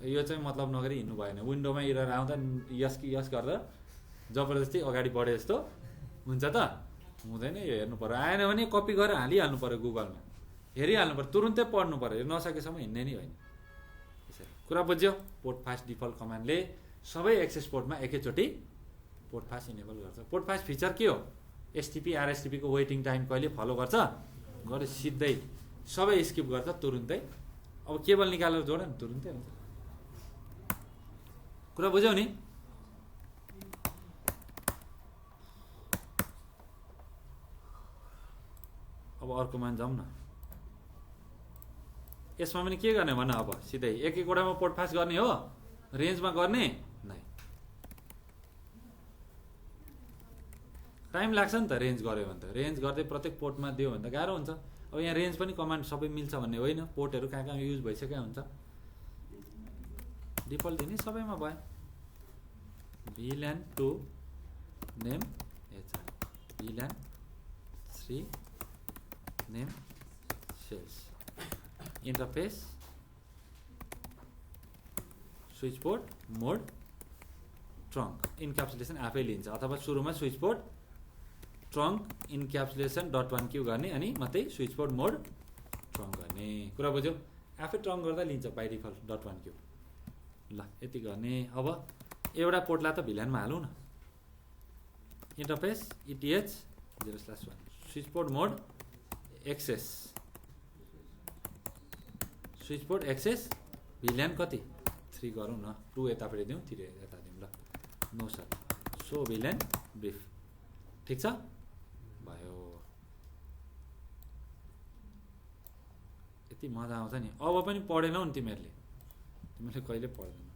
यो चाहिँ मतलब नगरी हिँड्नु भएन। विन्डोमा एरर आउँदा यस कि यस गर्दा जबरजस्ती अगाडि बढे जस्तो हुन्छ त? हुँदैन। यो हेर्नु पर्यो, आएन भने कपी गरेर हालिहाल्नु पर्यो, गुगलमा हेरिहाल्नु पर्यो, तुरुन्तै पढ्नु पर्यो, नसकेसम्म हिँड्ने नि होइन। यसरी कुरा बुझ्यो? पोर्ट फास्ट डिफल्ट कमान्डले सबै एक्सेस पोर्टमा एकैचोटि पोर्ट फास्ट इनेबल गर्छ। पोर्ट फास्ट फिचर के हो? एसटिपी आरएसटिपीको वेटिङ टाइम कहिले फलो गर्छ? गरे सिधै सबै स्किप गर्छ तुरुन्तै। अब केबल निकालेर जोड न, तुरुन्तै हुन्छ। कुरा बुझ्यौ नि? अब अर्कोमा जाउँ न। यसमा पनि के गर्ने भन? अब सिधै एकवटामा पोर्ट फास्ट गर्ने हो, रेन्जमा गर्ने नै। टाइम लाग्छ नि त रेन्ज गऱ्यो भने त। रेन्ज गर्दै प्रत्येक पोर्टमा दियो भने त गाह्रो हुन्छ। अब यहाँ रेन्ज पनि कमान्ड सबै मिल्छ भन्ने होइन, पोर्टहरू कहाँ कहाँ युज भइसकेको हुन्छ। डिफल्ट दिने सबैमा भयो। VLAN 2 name HR, VLAN 3 name sales, interface switch port mode trunk encapsulation आफै लिन्छ, अथवा सुरुमा स्विच पोर्ट ट्रङ्क इन्क्याप्सुलेसन .1Q गर्ने, अनि मात्रै स्विच पोर्ट मोड ट्रङ्क गर्ने। कुरा बुझ्यौ? आफै ट्रङ्क गर्दा लिन्छ बाइ डिफल्ट .1Q। ल यति गर्ने। अब एउटा पोर्टलाई त भिल्यानमा हालौँ न। Interface ETH 0/1 switch port mode access, switch port access भिल्यान कति 3 गरौँ न। 2 यतापट्टि दिउँ, 3 यता दिउँ। ल नो सर, सो भिल्यान ब्रिफ, ठिक छ भयो। यति मजा आउँछ नि। अब पनि पढेनौ नि तिमीहरूले कहिले पढ्दैन।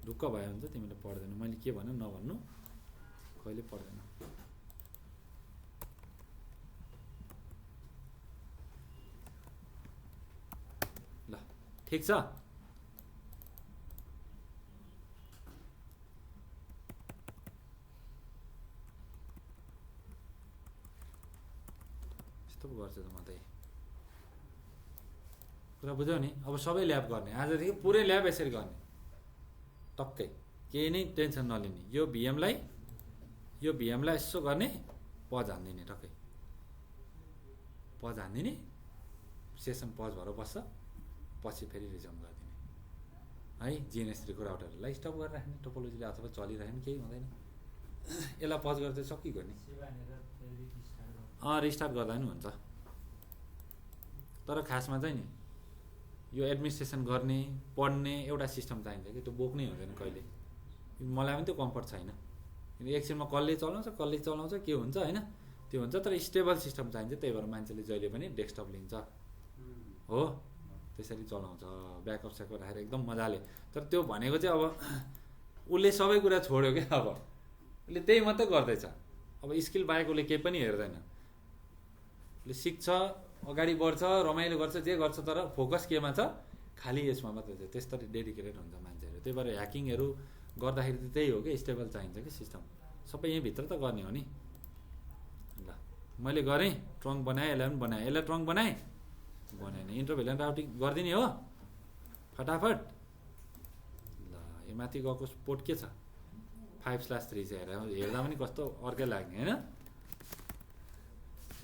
ढुक्क भयो हुन्छ तिमीले पढ्दैन। मैले के भन्नु नभन्नु, कहिले पढ्दैन। ल ठिक छ। यस्तो पो गर्छ त म त। कुरा बुझ्यौ नि? अब सबै ल्याब गर्ने, आजदेखि पुरै ल्याब यसरी गर्ने टक्कै, केही नै टेन्सन नलिने। यो भिएमलाई यसो गर्ने, पज हानिदिने टक्कै। पज हानिदिने, सेसन पज भएर बस्छ, पछि फेरि रिजम गरिदिने है। जिएनएस3 को राउटरलाई स्टप गरेर राख्ने टोपोलोजीले, अथवा चलिराख्ने, केही हुँदैन। यसलाई पज गरेर चाहिँ सकिगयो नि, रिस्टार्ट गर्दा नि हुन्छ। तर खासमा चाहिँ नि यो एडमिनिस्ट्रेसन गर्ने, पढ्ने एउटा सिस्टम चाहिन्छ कि त्यो बोक्नै हुँदैन कहिले। मलाई पनि त्यो कम्फर्ट छैन, एकछिनमा कसले चलाउँछ के हुन्छ होइन, त्यो हुन्छ। तर स्टेबल सिस्टम चाहिन्छ, त्यही भएर मान्छेले जहिले पनि डेस्कटप लिन्छ हो, त्यसरी चलाउँछ, ब्याकअप स्याकअप राखेर एकदम मजाले। तर त्यो भनेको चाहिँ अब उसले सबै कुरा छोड्यो क्या, अब उसले त्यही मात्रै गर्दैछ। अब स्किल बाहेक उसले केही पनि हेर्दैन, उसले सिक्छ, अगाडि बढ्छ, रमाइलो गर्छ, जे गर्छ, तर फोकस केमा छ, खालि यसमा मात्रै छ। त्यसरी डेडिकेटेड हुन्छ मान्छेहरू। त्यही भएर ह्याकिङहरू गर्दाखेरि त त्यही हो कि स्टेबल चाहिन्छ कि सिस्टम, सबै यहीँभित्र त गर्ने हो नि। ल मैले गरेँ, ट्रङ्क बनाएँ, यसलाई पनि बनाएँ, यसलाई ट्रङ्क बनाएँ, बनाएन, इन्टरभ्यालियन राउटिङ गरिदिने हो फटाफट। ल यो माथि गएको पोर्ट के छ, 5/3 चाहिँ हेर्दा पनि कस्तो अर्कै लाग्ने होइन।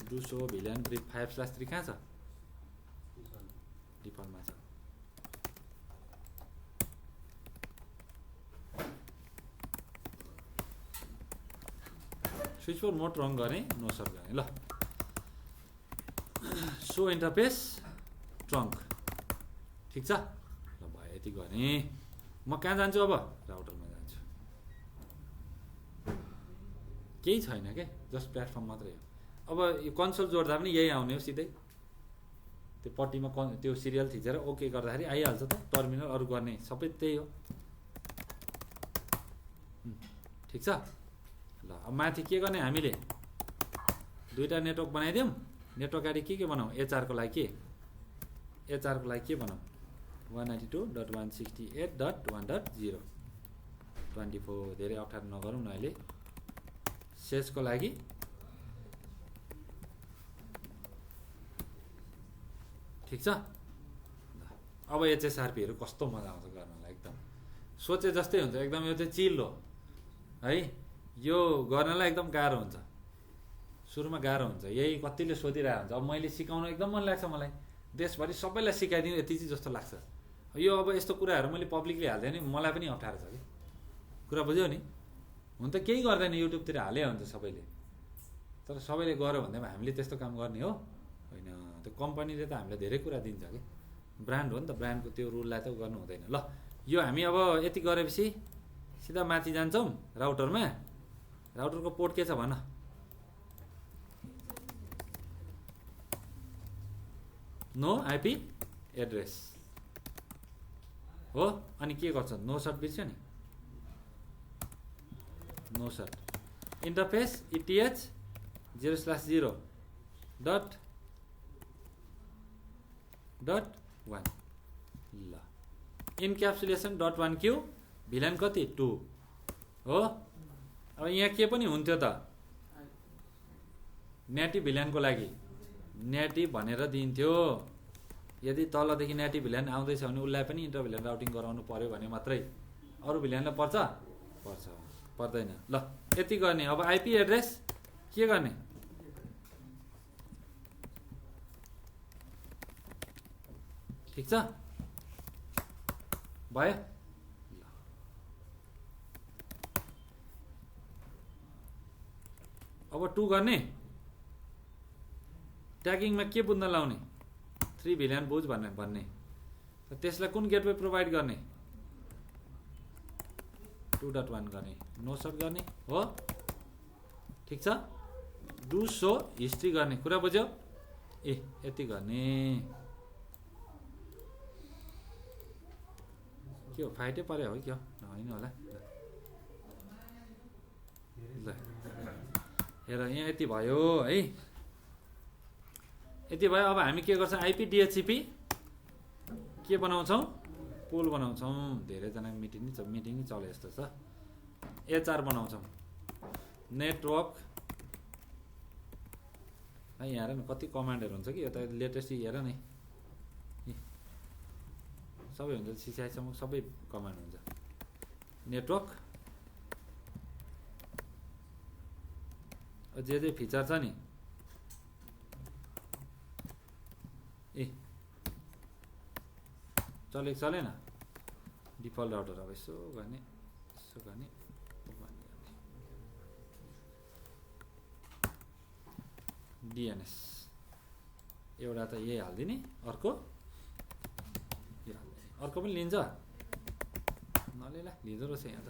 डुसो भिलियन ब्रिक 5/3 कहाँ छ, डिफल्टमा छ। स्विच बोर्ड मोड रङ गरेँ, नो सर गरेँ। ल सो इन्टरफेस ट्रङ्क ठिक छ। ल भयो, यति गरेँ। म कहाँ जान्छु अब, राउटरमा जान्छु। केही छैन क्या, जस्ट प्लेटफर्म मात्रै हो। अब यो कन्सोल जोड्दा पनि यही आउने हो सिधै, त्यो पट्टिमा त्यो सिरियल थिचेर ओके गर्दाखेरि आइहाल्छ त। टर्मिनल अरू गर्ने सबै त्यही हो, ठिक छ। ल अब माथि के गर्ने, हामीले दुईवटा नेटवर्क बनाइदिउँ। नेटवर्क आइडी के बनाऊँ, एचआरको लागि के, एचआरको लागि के बनाऊँ, 192.168.1.0 24। धेरै अप्ठ्यारो नगरौँ न अहिले। सेजको लागि ठिक छ। अब एचएसआरपीहरू कस्तो मजा आउँछ गर्नलाई, एकदम सोचे जस्तै हुन्छ एकदम। यो चाहिँ चिल हो है, यो गर्नलाई एकदम गाह्रो हुन्छ, सुरुमा गाह्रो हुन्छ। यही कतिले सोधिरहेको हुन्छ। अब मैले सिकाउनु एकदम मन लाग्छ मलाई, देशभरि सबैलाई सिकाइदिनु यति चाहिँ जस्तो लाग्छ। यो अब यस्तो कुराहरू मैले पब्लिकली हाल्दैन नि, मलाई पनि अप्ठ्यारो छ कि, कुरा बुझ्यौ नि। हुन त केही गर्दैन, युट्युबतिर हाले हुन्छ सबैले, तर सबैले गर्यो भन्दैमा हामीले त्यस्तो काम गर्ने हो होइन। त्यो कम्पनीले त हामीलाई धेरै कुरा दिन्छ कि, ब्रान्ड हो नि त, ब्रान्डको त्यो रुललाई त गर्नु हुँदैन। ल यो हामी अब यति गरेपछि सिधा माथि जान्छौँ राउटरमा। राउटरको पोर्ट के छ भन, नो आइपी एड्रेस हो। अनि के गर्छ, नो सर्ट बिर्स्यो नि, नो सर्ट इन्टरफेस ETH 0/0.1 ल इन्क्याप्सुलेसन .1Q भिलन कति 2 हो। अब यहाँ के पनि हुन्थ्यो त, न्याटी भिल्यानको लागि न्याटी भनेर दिन्थ्यो। यदि तलदेखि न्याटी भिल्यान आउँदैछ भने उसलाई पनि इन्टर भिल्यान राउटिङ गराउनु पर्यो भने मात्रै, अरू भिल्यानलाई पर्छ पर्दैन। ल यति गर्ने। अब आइपी एड्रेस के गर्ने, ठिक छ भयो। अब 2 गर्ने, ट्यागिङमा के बुझ्न लाउने, 3 भिलियन बुझ भन्ने। त्यसलाई कुन गेटवे प्रोभाइड गर्ने, 2.1 गर्ने, नो सर्ट गर्ने हो, ठिक छ। डु सो हिस्ट्री गर्ने, कुरा बुझ्यौ। ए यति गर्ने, के हो फाइटै पर्यो हो कि होइन होला। ल हेर यहाँ यति भयो है, यति भयो। अब हामी के गर्छौँ, आइपी DHCP के बनाउँछौँ, पुल बनाउँछौँ। धेरैजना मिटिङ चले जस्तो छ। HR बनाउँछौँ, नेटवर्क है। यहाँ हेर न कति कमान्डहरू हुन्छ कि, यो त लेटेस्ट हेर नि, सबै हुन्छ, CCIसम्म सबै कमान्ड हुन्छ। नेटवर्क जे फिचर छ नि ए चलेको चलेन डिफल्ट राउटर अब यसो गर्ने डिएनएस एउटा त यही हालिदिने अर्को अर्को पनि लिन्छ नलिएला लिँदो रहेछ यहाँ त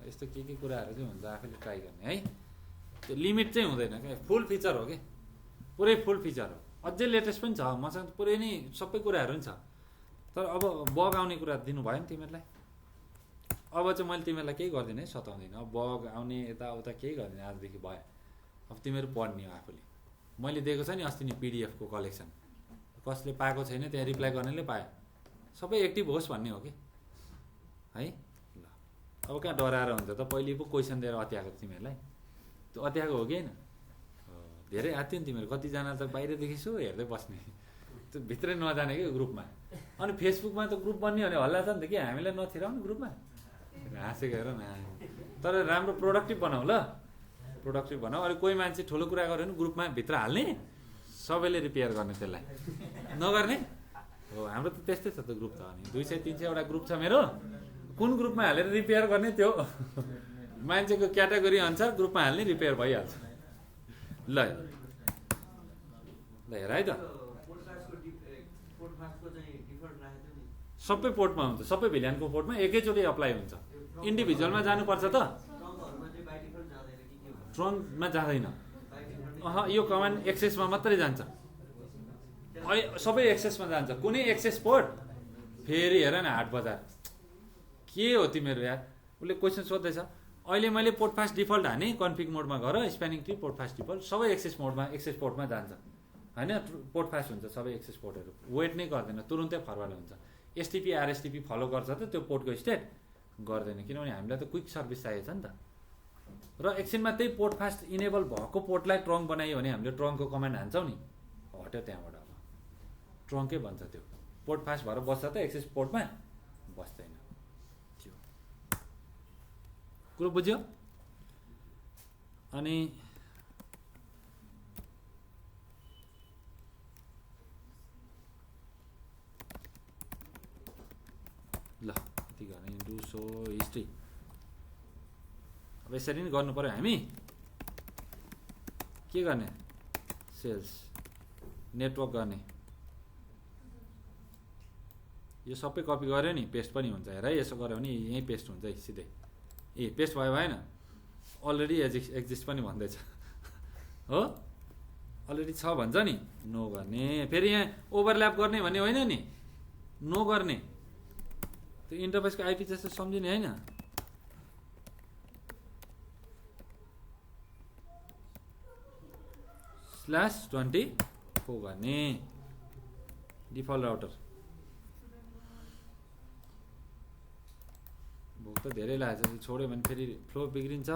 यस्तो के कुराहरू चाहिँ हुन्छ आफैले ट्राई गर्ने है त्यो लिमिट चाहिँ हुँदैन क्या फुल फिचर हो कि पुरै फुल फिचर हो अझै लेटेस्ट पनि छ मसँग पुरै नै सबै कुराहरू पनि छ तर अब बग आउने कुरा दिनु भयो नि तिमीहरूलाई अब चाहिँ मैले तिमीहरूलाई केही गर्दिनँ है सताउँदिनँ अब बग आउने यताउता केही गर्दिनँ आजदेखि भयो अब तिमीहरू पढ्ने हो आफूले मैले दिएको छ नि अस्ति नि पिडिएफको कलेक्सन कसले पाएको छैन त्यहाँ रिप्लाई गर्नेले पायो सबै एक्टिभ होस् भन्ने हो कि है ल अब कहाँ डराएर हुन्छ त पहिले पो क्वेसन दिएर अत्याएको तिमीहरूलाई त्यो अत्याएको हो कि होइन धेरै आएको थियो नि तिमीहरू कतिजना त बाहिरदेखि यसो हेर्दै बस्ने त्यो भित्रै नजाने कि ग्रुपमा अनि फेसबुकमा त ग्रुप बन्ने भने हल्ला छ नि त कि हामीलाई नथिराउनु ग्रुपमा हाँसेको हेर न तर राम्रो प्रोडक्टिभ बनाऊ ल प्रोडक्टिभ बनाऊ अरू कोही मान्छे ठुलो कुरा गर्यो भने ग्रुपमा भित्र हाल्ने सबैले रिपेयर गर्ने त्यसलाई नगर्ने हो हाम्रो त त्यस्तै छ त ग्रुप त अनि 200-300 ग्रुप छ मेरो कुन ग्रुपमा हालेर रिपेयर गर्ने त्यो मान्छेको क्याटेगोरी अनुसार ग्रुपमा हाल्ने रिपेयर भइहाल्छ ल हेर है त सबै पोर्टमा हुन्छ सबै भिल्यानको पोर्टमा एकैचोटि अप्लाई हुन्छ इन्डिभिजुअलमा जानुपर्छ त ट्रङ्कमा जाँदैन यो कमान्ड एक्सेसमा मात्रै जान्छ सबै एक्सेसमा जान्छ कुनै एक्सेस पोर्ट फेरि हेर न हाट बजार के हो तिमीहरू यार उसले क्वेसन सोध्दैछ अहिले मैले पोर्ट फास्ट डिफल्ट हाने कन्फिग मोडमा गर spanning tree port fast default सबै एक्सेस पोर्टमा जान्छ होइन पोर्ट फास्ट हुन्छ सबै एक्सेस पोर्टहरू वेट नै गर्दैन तुरुन्तै फरवर्ड हुन्छ एसटिपी आरएसटिपी फलो गर्छ त त्यो पोर्टको स्टेट गर्दैन किनभने हामीलाई त क्विक सर्भिस चाहिएको छ नि त र एकछिनमा त्यही पोर्ट फास्ट इनेबल भएको पोर्टलाई ट्रङ्क बनायो भने हामीले ट्रङ्कको कमान्ड हान्छौँ नि हट्यो त्यहाँबाट अब ट्रङ्कै भन्छ त्यो पोर्ट फास्ट भएर बस्छ त एक्सेस पोर्टमा बस्दैन त्यो कुरो बुझ्यो अनि ल यति गर्ने डु सो हिस्ट्री अब यसरी नै गर्नु पर्यो हामी के गर्ने सेल्स नेटवर्क गर्ने यो सबै कपी गर्यो नि पेस्ट पनि हुन्छ हेर है यसो गर्यो भने यहीँ पेस्ट हुन्छ है सिधै ए पेस्ट भयो भएन अलरेडी एक्जिस्ट पनि भन्दैछ हो अलरेडी छ भन्छ नि नो गर्ने फेरि यहाँ ओभरल्याप गर्ने भन्ने होइन नि नो गर्ने त्यो इन्टरफेसको आइपी जस्तो सम्झिने होइन /24 गर्ने डिफल्ट राउटर भोक त धेरै लागेको छ छोड्यो भने फेरि फ्लो बिग्रिन्छ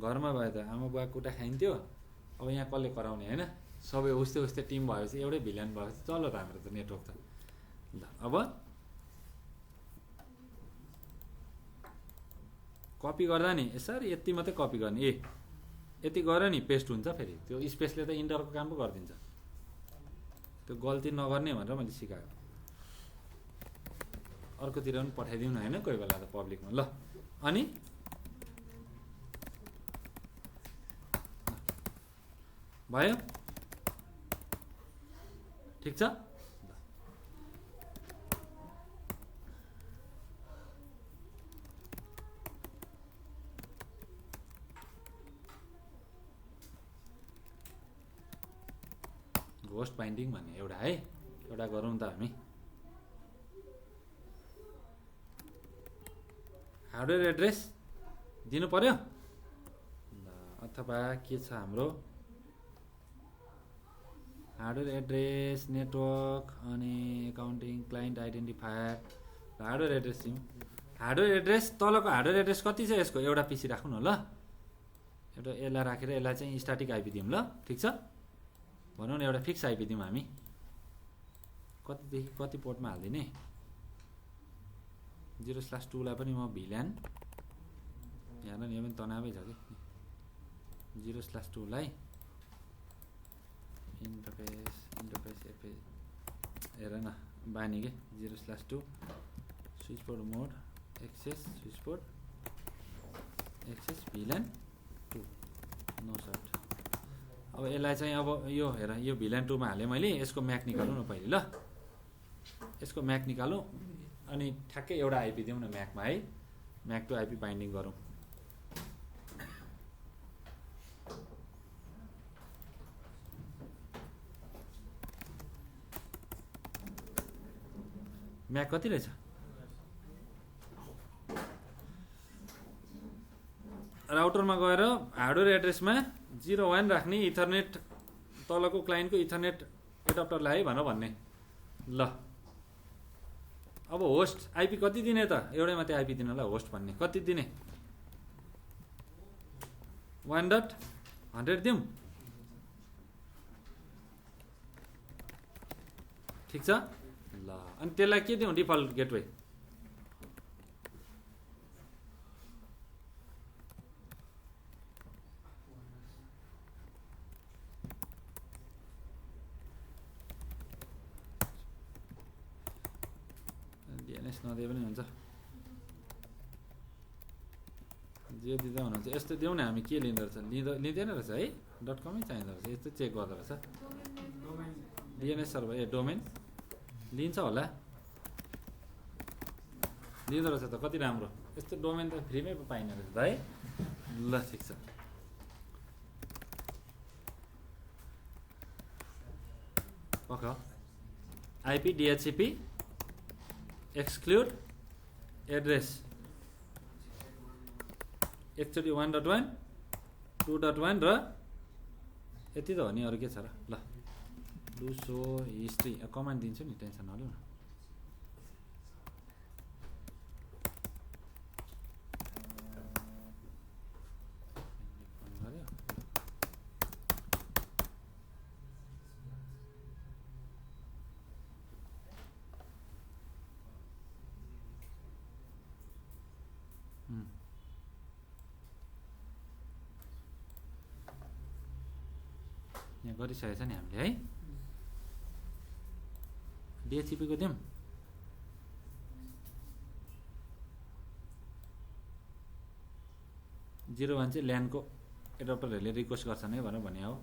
घरमा भयो त आमा बुवा कुटा खाइन्थ्यो अब यहाँ कसले कराउने होइन सबै उस्तै टिम भएपछि एउटै भिल्यान भएपछि चल्यो त हाम्रो त नेटवर्क त ल अब कपी गर्दा नि यसरी यति मात्रै कपी गर्ने यति गऱ्यो नि पेस्ट हुन्छ फेरि त्यो स्पेसले त इन्टरको काम पो गरिदिन्छ त्यो गल्ती नगर्ने भनेर मैले सिकाएको अर्कोतिर पनि पठाइदिउँ न होइन कोही बेला त पब्लिकमा ल अनि भयो ठिक छ घोस्ट बाइन्डिङ भन्ने एउटा है एउटा गरौँ त हामी हार्डवेयर एड्रेस दिनु पर्यो अथवा के छ हाम्रो हार्डवेयर एड्रेस नेटवर्क अनि accounting client identifier hardware address दिउँ हार्डवेयर एड्रेस तलको हार्डवेयर एड्रेस कति छ यसको एउटा पिसी राखौँ न ल एउटा यसलाई राखेर यसलाई चाहिँ स्ट्याटिक आइपी दिउँ ल ठिक छ भनौँ न एउटा फिक्स आइपी दिउँ हामी कतिदेखि कति पोर्टमा हालिदिने 0/2 पनि म भिल्यान यहाँ नि यो पनि तनावै छ कि 0/2 इन्टरफेस हेर न बानी के 0/2 switch board mode access switch board access VLAN 2 no shut. अब यसलाई चाहिँ अब यो हेर यो VLAN 2 मा हालेँ मैले। यसको म्याक निकालौँ न पहिले ल। यसको म्याक निकालौँ अनि ठ्याक्कै एउटा आइपी दिउँ न म्याकमा है। म्याक टु आइपी बाइन्डिङ गरौँ। म्याक कति रहेछ? राउटरमा गएर हार्डवेयर एड्रेसमा 01 राख्ने, इथरनेट तलको क्लाइन्टको इथरनेट एडाप्टरलाई है भन्ने। ल अब होस्ट आइपी कति दिने त? एउटै मात्रै आइपी दिन ल होस्ट भन्ने। कति दिने? 1.100 दिउँ। ठिक छ ल। अनि त्यसलाई के दिउँ? Default gateway. DNS नदिए पनि हुन्छ, जे दिँदा हुनुहुन्छ। यस्तो दिउँ न हामी। के लिँदो रहेछ? लिँदैन रहेछ है, .com चाहिँदो रहेछ। यस्तो चेक गर्दो रहेछ। DNS सर्भर डोमेन लिन्छ होला, लिँदो रहेछ त। कति राम्रो। यस्तो डोमेन त फ्रीमै पाइने रहेछ त है। ल ठिक छ। पख आइपी DHCP एक्सक्लुड एड्रेस एकचोटि 1.1 2.1 र यति त हो नि, अरू के छ र। ल डु सो हिस्ट्री कमान्ड दिन्छु नि, टेन्सन नलिउ न। यहाँ गरिसकेछ नि हामीले है। DHCP को दिउँ। 01 चाहिँ ल्यानको एडाप्टरहरूले रिक्वेस्ट गर्छन् है भनेर भने हो।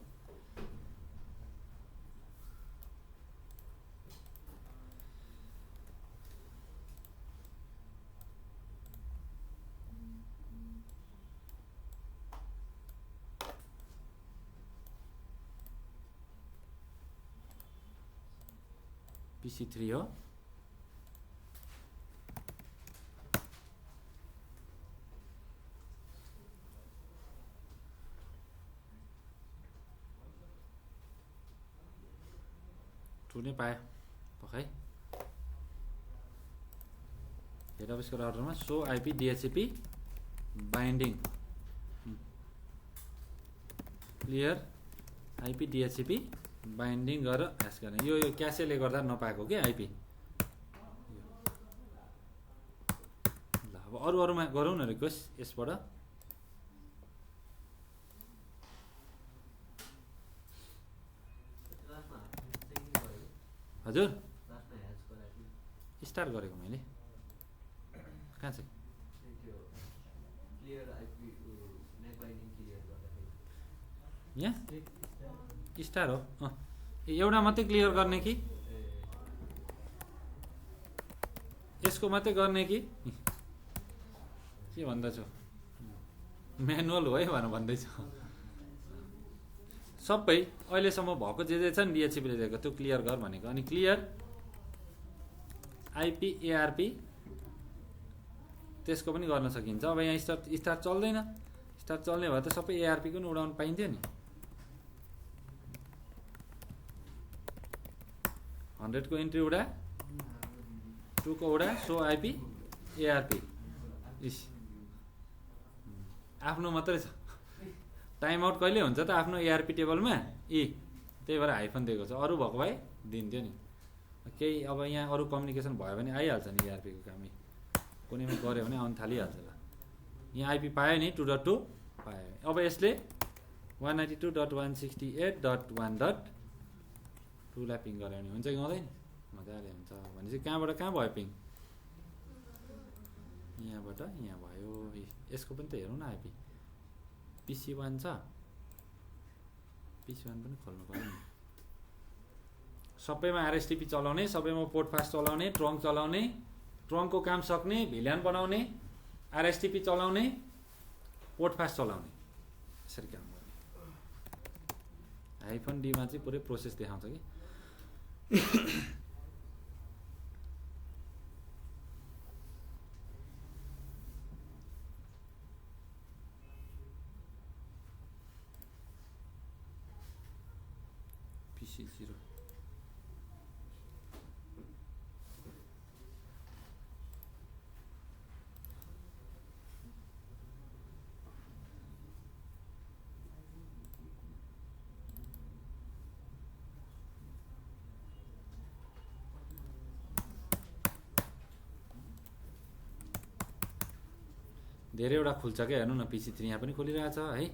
PC3 हो। टुनै पायो पखाइ। डेटाबेसको राउटरमा show IP DHCP binding clear IP DHCP binding गरेर ह्यास गर्ने। यो क्यासेले गर्दा नपाएको के आइपी। ल अब अरूमा गरौँ न रिक्वेस्ट यसबाट। हजुर स्टार्ट गरेको मैले। कहाँ चाहिँ यहाँ स्टार हो। एउटा मात्रै क्लियर गर्ने कि यसको मात्रै गर्ने कि के भन्दैछु? म्यानुअल हो है भनेर भन्दैछु। सबै अहिलेसम्म भएको जे छ नि DHCPले दिएको त्यो क्लियर गर भनेको। अनि क्लियर आइपी ARP त्यसको पनि गर्न सकिन्छ। अब यहाँ स्टार चल्दैन। स्टार चल्ने भए त सबै ARP को पनि उडाउन पाइन्थ्यो नि। 100 को इन्ट्री उडा, 2 को उडा, सो आइपी ARP। इस आफ्नो मात्रै छ। टाइम आउट कहिले हुन्छ त? आफ्नो ARP टेबलमा त्यही भएर हाइफन दिएको छ। अरू भएको भए दिन्थ्यो नि केही। अब यहाँ अरू कम्युनिकेसन भयो भने आइहाल्छ नि ARP को काम। कुनैमा गऱ्यो भने आउनु थालिहाल्छ। ल यहाँ आइपी पायो नि 2.2 पायो। अब यसले 192.168.1.2 ल्यापिङ गऱ्यो भने हुन्छ कि हुँदैन? मजाले हुन्छ भनेपछि कहाँबाट कहाँ भयो पिङ, यहाँबाट यहाँ भयो। यसको पनि त हेरौँ न आइपी PC1 छ, PC1 पनि खोल्नु पर्यो नि। सबैमा RSTP चलाउने, सबैमा पोर्ट फास्ट चलाउने, ट्रङ्क चलाउने, ट्रङ्कको काम सक्ने, भिल्यान बनाउने, RSTP चलाउने, पोर्ट फास्ट चलाउने, यसरी काम गर्ने। -D मा चाहिँ पुरै प्रोसेस देखाउँछ कि PC0 धेरैवटा खुल्छ क्या, हेर्नु न PC3 यहाँ पनि खोलिरहेछ है।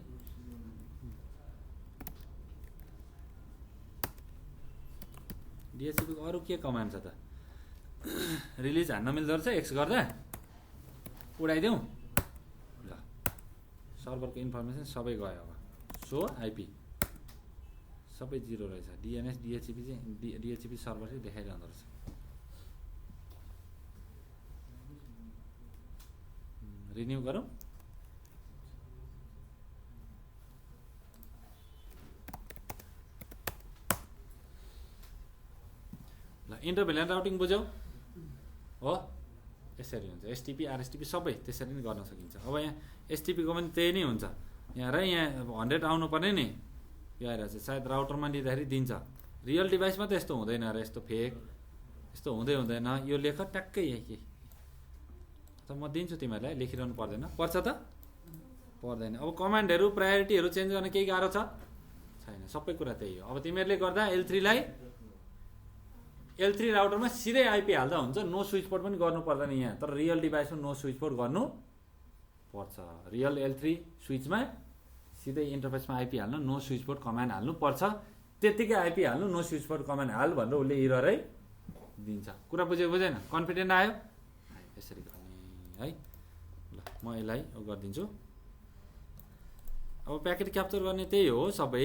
DHCP को अरू के कमान्ड छ त, रिलिज हान्न मिल्दो रहेछ एक्स गर्दा, उडाइदेऊ ल, सर्भरको इन्फर्मेसन सबै गयो अब। सो आइपी सबै 0 रहेछ। DNS DHCP चाहिँ DHCP सर्भर चाहिँ देखाइरहँदो रहेछ। रिन्यू गरौँ। ल इन्टरभेलियन राउटिङ बुझ्यौ हो, यसरी हुन्छ। STP RSTP सबै त्यसरी नै गर्न सकिन्छ। अब यहाँ STP को पनि त्यही नै हुन्छ। यहाँ र यहाँ 100 आउनु पर्ने नि, यो आइरहेछ। सायद राउटरमा लिँदाखेरि दिन्छ, रियल डिभाइसमा त यस्तो हुँदैन र, यस्तो फेक यस्तो हुँदै हुँदैन। यो लेख ट्याक्कै यही त म दिन्छु तिमीहरूलाई, लेखिरहनु पर्दैन। पर्छ त पर्दैन। अब कमान्डहरू प्रायोरिटीहरू चेन्ज गर्न केही गाह्रो छ छैन, सबै कुरा त्यही हो। अब तिमीहरूले गर्दा L3 राउटरमा सिधै आइपी हाल्दा हुन्छ, नो स्विच पोर्ट पनि गर्नु पर्दैन यहाँ। तर रियल डिभाइसमा नो स्विच पोर्ट गर्नु पर्छ। रियल L3 स्विचमा सिधै इन्टरफेसमा आइपी हाल्नु, नो स्विच पोर्ट कमान्ड हाल्नु पर्छ। त्यतिकै आइपी हाल्नु, नो स्विच पोर्ट कमान्ड हाल भनेर उसले इररै दिन्छ। कुरा बुझेन? कन्फिडेन्ट आयो? यसरी गर्ने है। ल म यसलाई गरिदिन्छु। अब प्याकेट क्याप्चर गर्ने त्यही हो, सबै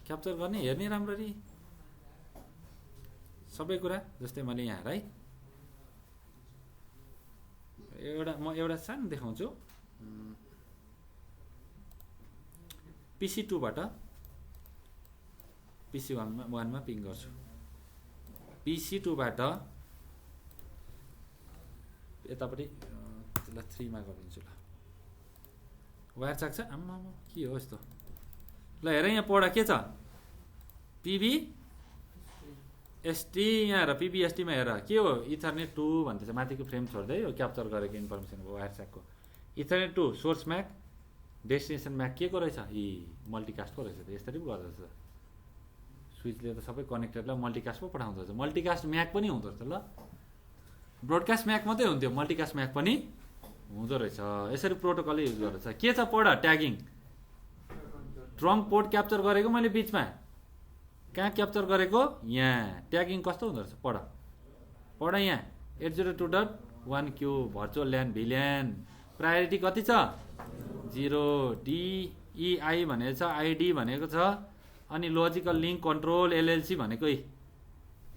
क्याप्चर गर्ने, हेर्ने राम्ररी सबै कुरा। जस्तै मैले यहाँ है म एउटा सानो देखाउँछु। PC2 बाट PC1 मा पिङ गर्छु। PC2 बाट यतापट्टि त्यसलाई 3 मा गरिदिन्छु। ल वायर चाक्छ, आम्मा के हो यस्तो। ल हेर यहाँ पढा के छ, PBST यहाँ हेर, PBST मा हेर के हो, इथरनेट 2 भन्दैछ। माथिको फ्रेम छोड्दै यो क्याप्चर गरेको इन्फर्मेसन हो वायर चाकको। Ethernet 2 source MAC destination MAC के को रहेछ, मल्टिकास्ट को रहेछ त। यसरी पो गर्दो रहेछ स्विचले त, सबै कनेक्टरलाई मल्टिकास्ट पो पठाउँदो रहेछ। मल्टिकास्ट म्याक पनि हुँदो रहेछ। ल ब्रोडकास्ट म्याक मात्रै हुन्थ्यो, मल्टिकास्ट म्याक पनि हुँदो रहेछ। यसरी प्रोटोकलै युज गर्दछ। के छ पढ, ट्यागिङ ट्रङ्क पोर्ट क्याप्चर गरेको मैले बिचमा, कहाँ क्याप्चर गरेको यहाँ। ट्यागिङ कस्तो हुँदो रहेछ पढ यहाँ। 802.1q भर्चुअल ल्यान भिल्यान, प्रायोरिटी कति छ 0, DEI भनेको छ, ID भनेको छ, अनि लोजिकल लिङ्क कन्ट्रोल LLC भनेको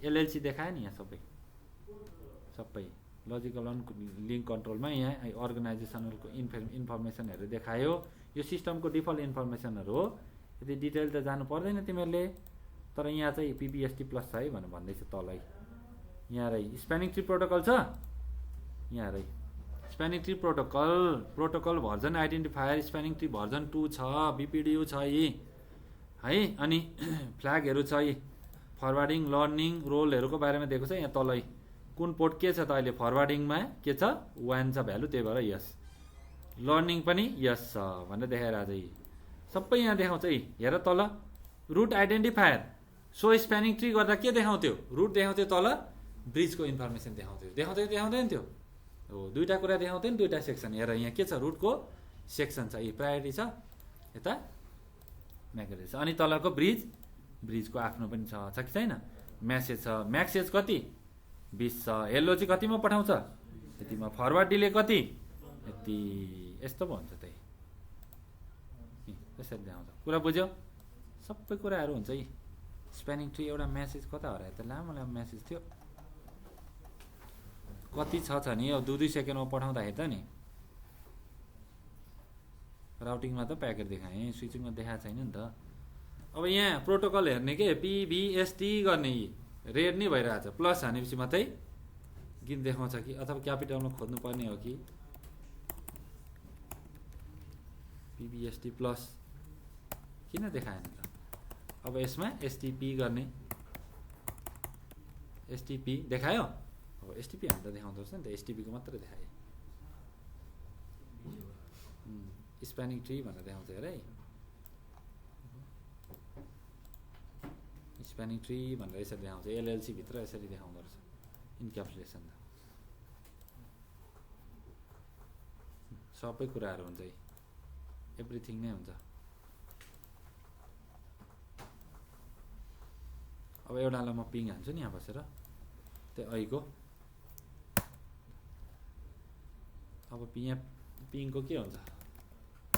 LLC देखायो नि यहाँ सबै लजिकल लिङ्क कन्ट्रोलमा यहाँ अर्गनाइजेसनलको इन्फर्मेसनहरू देखायो। यो सिस्टमको डिफल्ट इन्फर्मेसनहरू हो, यति डिटेल त जानु पर्दैन तिमीहरूले। तर यहाँ चाहिँ PBST प्लस छ है भनेर भन्दैछ तलै। यहाँ रही स्प्यानिङ ट्री प्रोटोकल छ, यहाँ रही spanning tree protocol version identifier spanning tree version 2 छ, BPDU छ है। अनि फ्ल्यागहरू छ, फरवार्डिङ लर्निङ रोलहरूको बारेमा दिएको छ। यहाँ तलै कुन पोर्ट के छ त अहिले फरवार्डिङमा के छ 1 छ भ्यालु, त्यही भएर यस। लर्निङ पनि यस छ भनेर देखाइरहेको छ। सबै यहाँ देखाउँछ। हेर तल root identifier so spanning tree गर्दा के देखाउँथ्यो, रुट देखाउँथ्यो, तल ब्रिजको इन्फर्मेसन देखाउँदैन थियो हो। दुईवटा कुरा देखाउँथ्यो नि, दुईवटा सेक्सन। हेर यहाँ के छ, रुटको सेक्सन छ, प्रायोरिटी छ, यता म्याकेट छ। अनि तलको ब्रिजको आफ्नो पनि छ कि छैन। म्यासेज छ, म्याक्सेज कति 20 छ, हेलो चाहिँ कतिमा पठाउँछ यतिमा, फरवर्ड डिले कति यति, यस्तो पो हुन्छ त्यही त्यसरी देखाउँछ। कुरा बुझ्यौ? सबै कुराहरू हुन्छ यी। स्प्यानिङ ट्री एउटा म्यासेज कता हरायो त, लामो म्यासेज थियो कति छ नि, अब 2-2 सेकेन्डमा पठाउँदाखेरि त नि। राउटिङमा त प्याकेट देखाएँ, स्विचिङमा देखाएको छैन नि त। अब यहाँ प्रोटोकल हेर्ने के PBST गर्ने, यी रेड नै भइरहेछ, प्लस हानेपछि मात्रै गिन देखाउँछ कि, अथवा क्यापिटलमा खोज्नुपर्ने हो कि PBST प्लस किन देखाएन त। अब यसमा STP गर्ने, STP देखायो, अब STP हान्दा देखाउँदो रहेछ नि त, STP को मात्रै देखाएँ। स्प्यानिङ ट्री भनेर देखाउँछ हेर है, स्प्यानिङ ट्री भनेर यसरी देखाउँछ, LLC भित्र यसरी देखाउँदो रहेछ इन्क्याप्सुलेसन। सबै कुराहरू हुन्छ, एभ्रिथिङ नै हुन्छ। अब एउटालाई म पिङ हान्छु नि यहाँ बसेर, त्यो ऐको अब यहाँ पिङको के हुन्छ,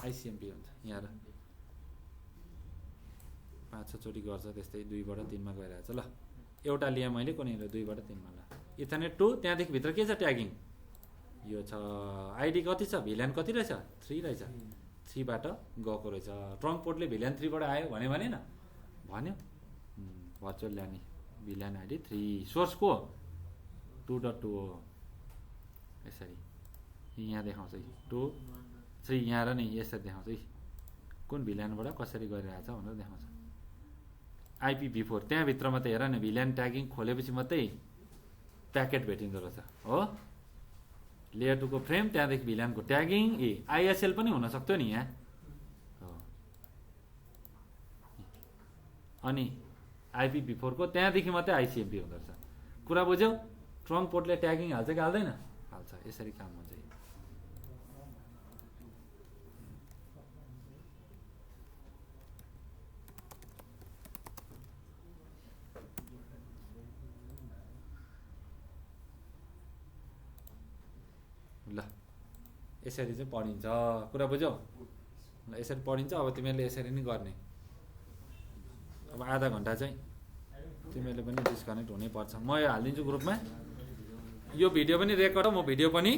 ICMP हुन्छ। यहाँ 5-6 चोटि गर्छ त्यस्तै, 2बाट 3मा गइरहेछ। ल एउटा लिएँ मैले, कुनै 2बाट 3मा। ल इथरनेट 2, त्यहाँदेखि भित्र के छ ट्यागिङ, यो छ आइडी कति छ, भिल्यान कति रहेछ 3 रहेछ, 3बाट गएको रहेछ। ट्रङ्क पोर्टले भिल्यान 3बाट आयो भने भनेन, भन्यो भर्चुअल ल्यान्ड भिल्यान आइडी 3, सोर्स को 2.2 हो। यसरी यहाँ देखाउँछ 2 3, यहाँ र नि यसरी देखाउँछ कुन भिल्यानबाट कसरी गरिरहेछ भनेर देखाउँछ। IPv4 त्यहाँभित्र मात्रै हेर न, भिल्यान ट्यागिङ खोलेपछि मात्रै प्याकेट भेटिँदो रहेछ हो। लेयर 2 को फ्रेम, त्यहाँदेखि भिल्यानको ट्यागिङ, ISL पनि हुनसक्थ्यो नि यहाँ हो। अनि IPv4 को त्यहाँदेखि मात्रै ICMP हुँदो रहेछ। कुरा बुझ्यौ? ट्रङ्क पोर्टले ट्यागिङ हाल्छ कि हाल्दैन? हाल्छ। यसरी काम हुन्छ। ल यसरी चाहिँ पढिन्छ, कुरा बुझ्यौ? ल यसरी पढिन्छ। अब तिमीहरूले यसरी नै गर्ने। अब आधा घन्टा चाहिँ तिमीहरूले पनि डिस्कनेक्ट हुनै पर्छ। म यो हालिदिन्छु ग्रुपमा, यो भिडियो पनि रेकर्ड हो, म भिडियो पनि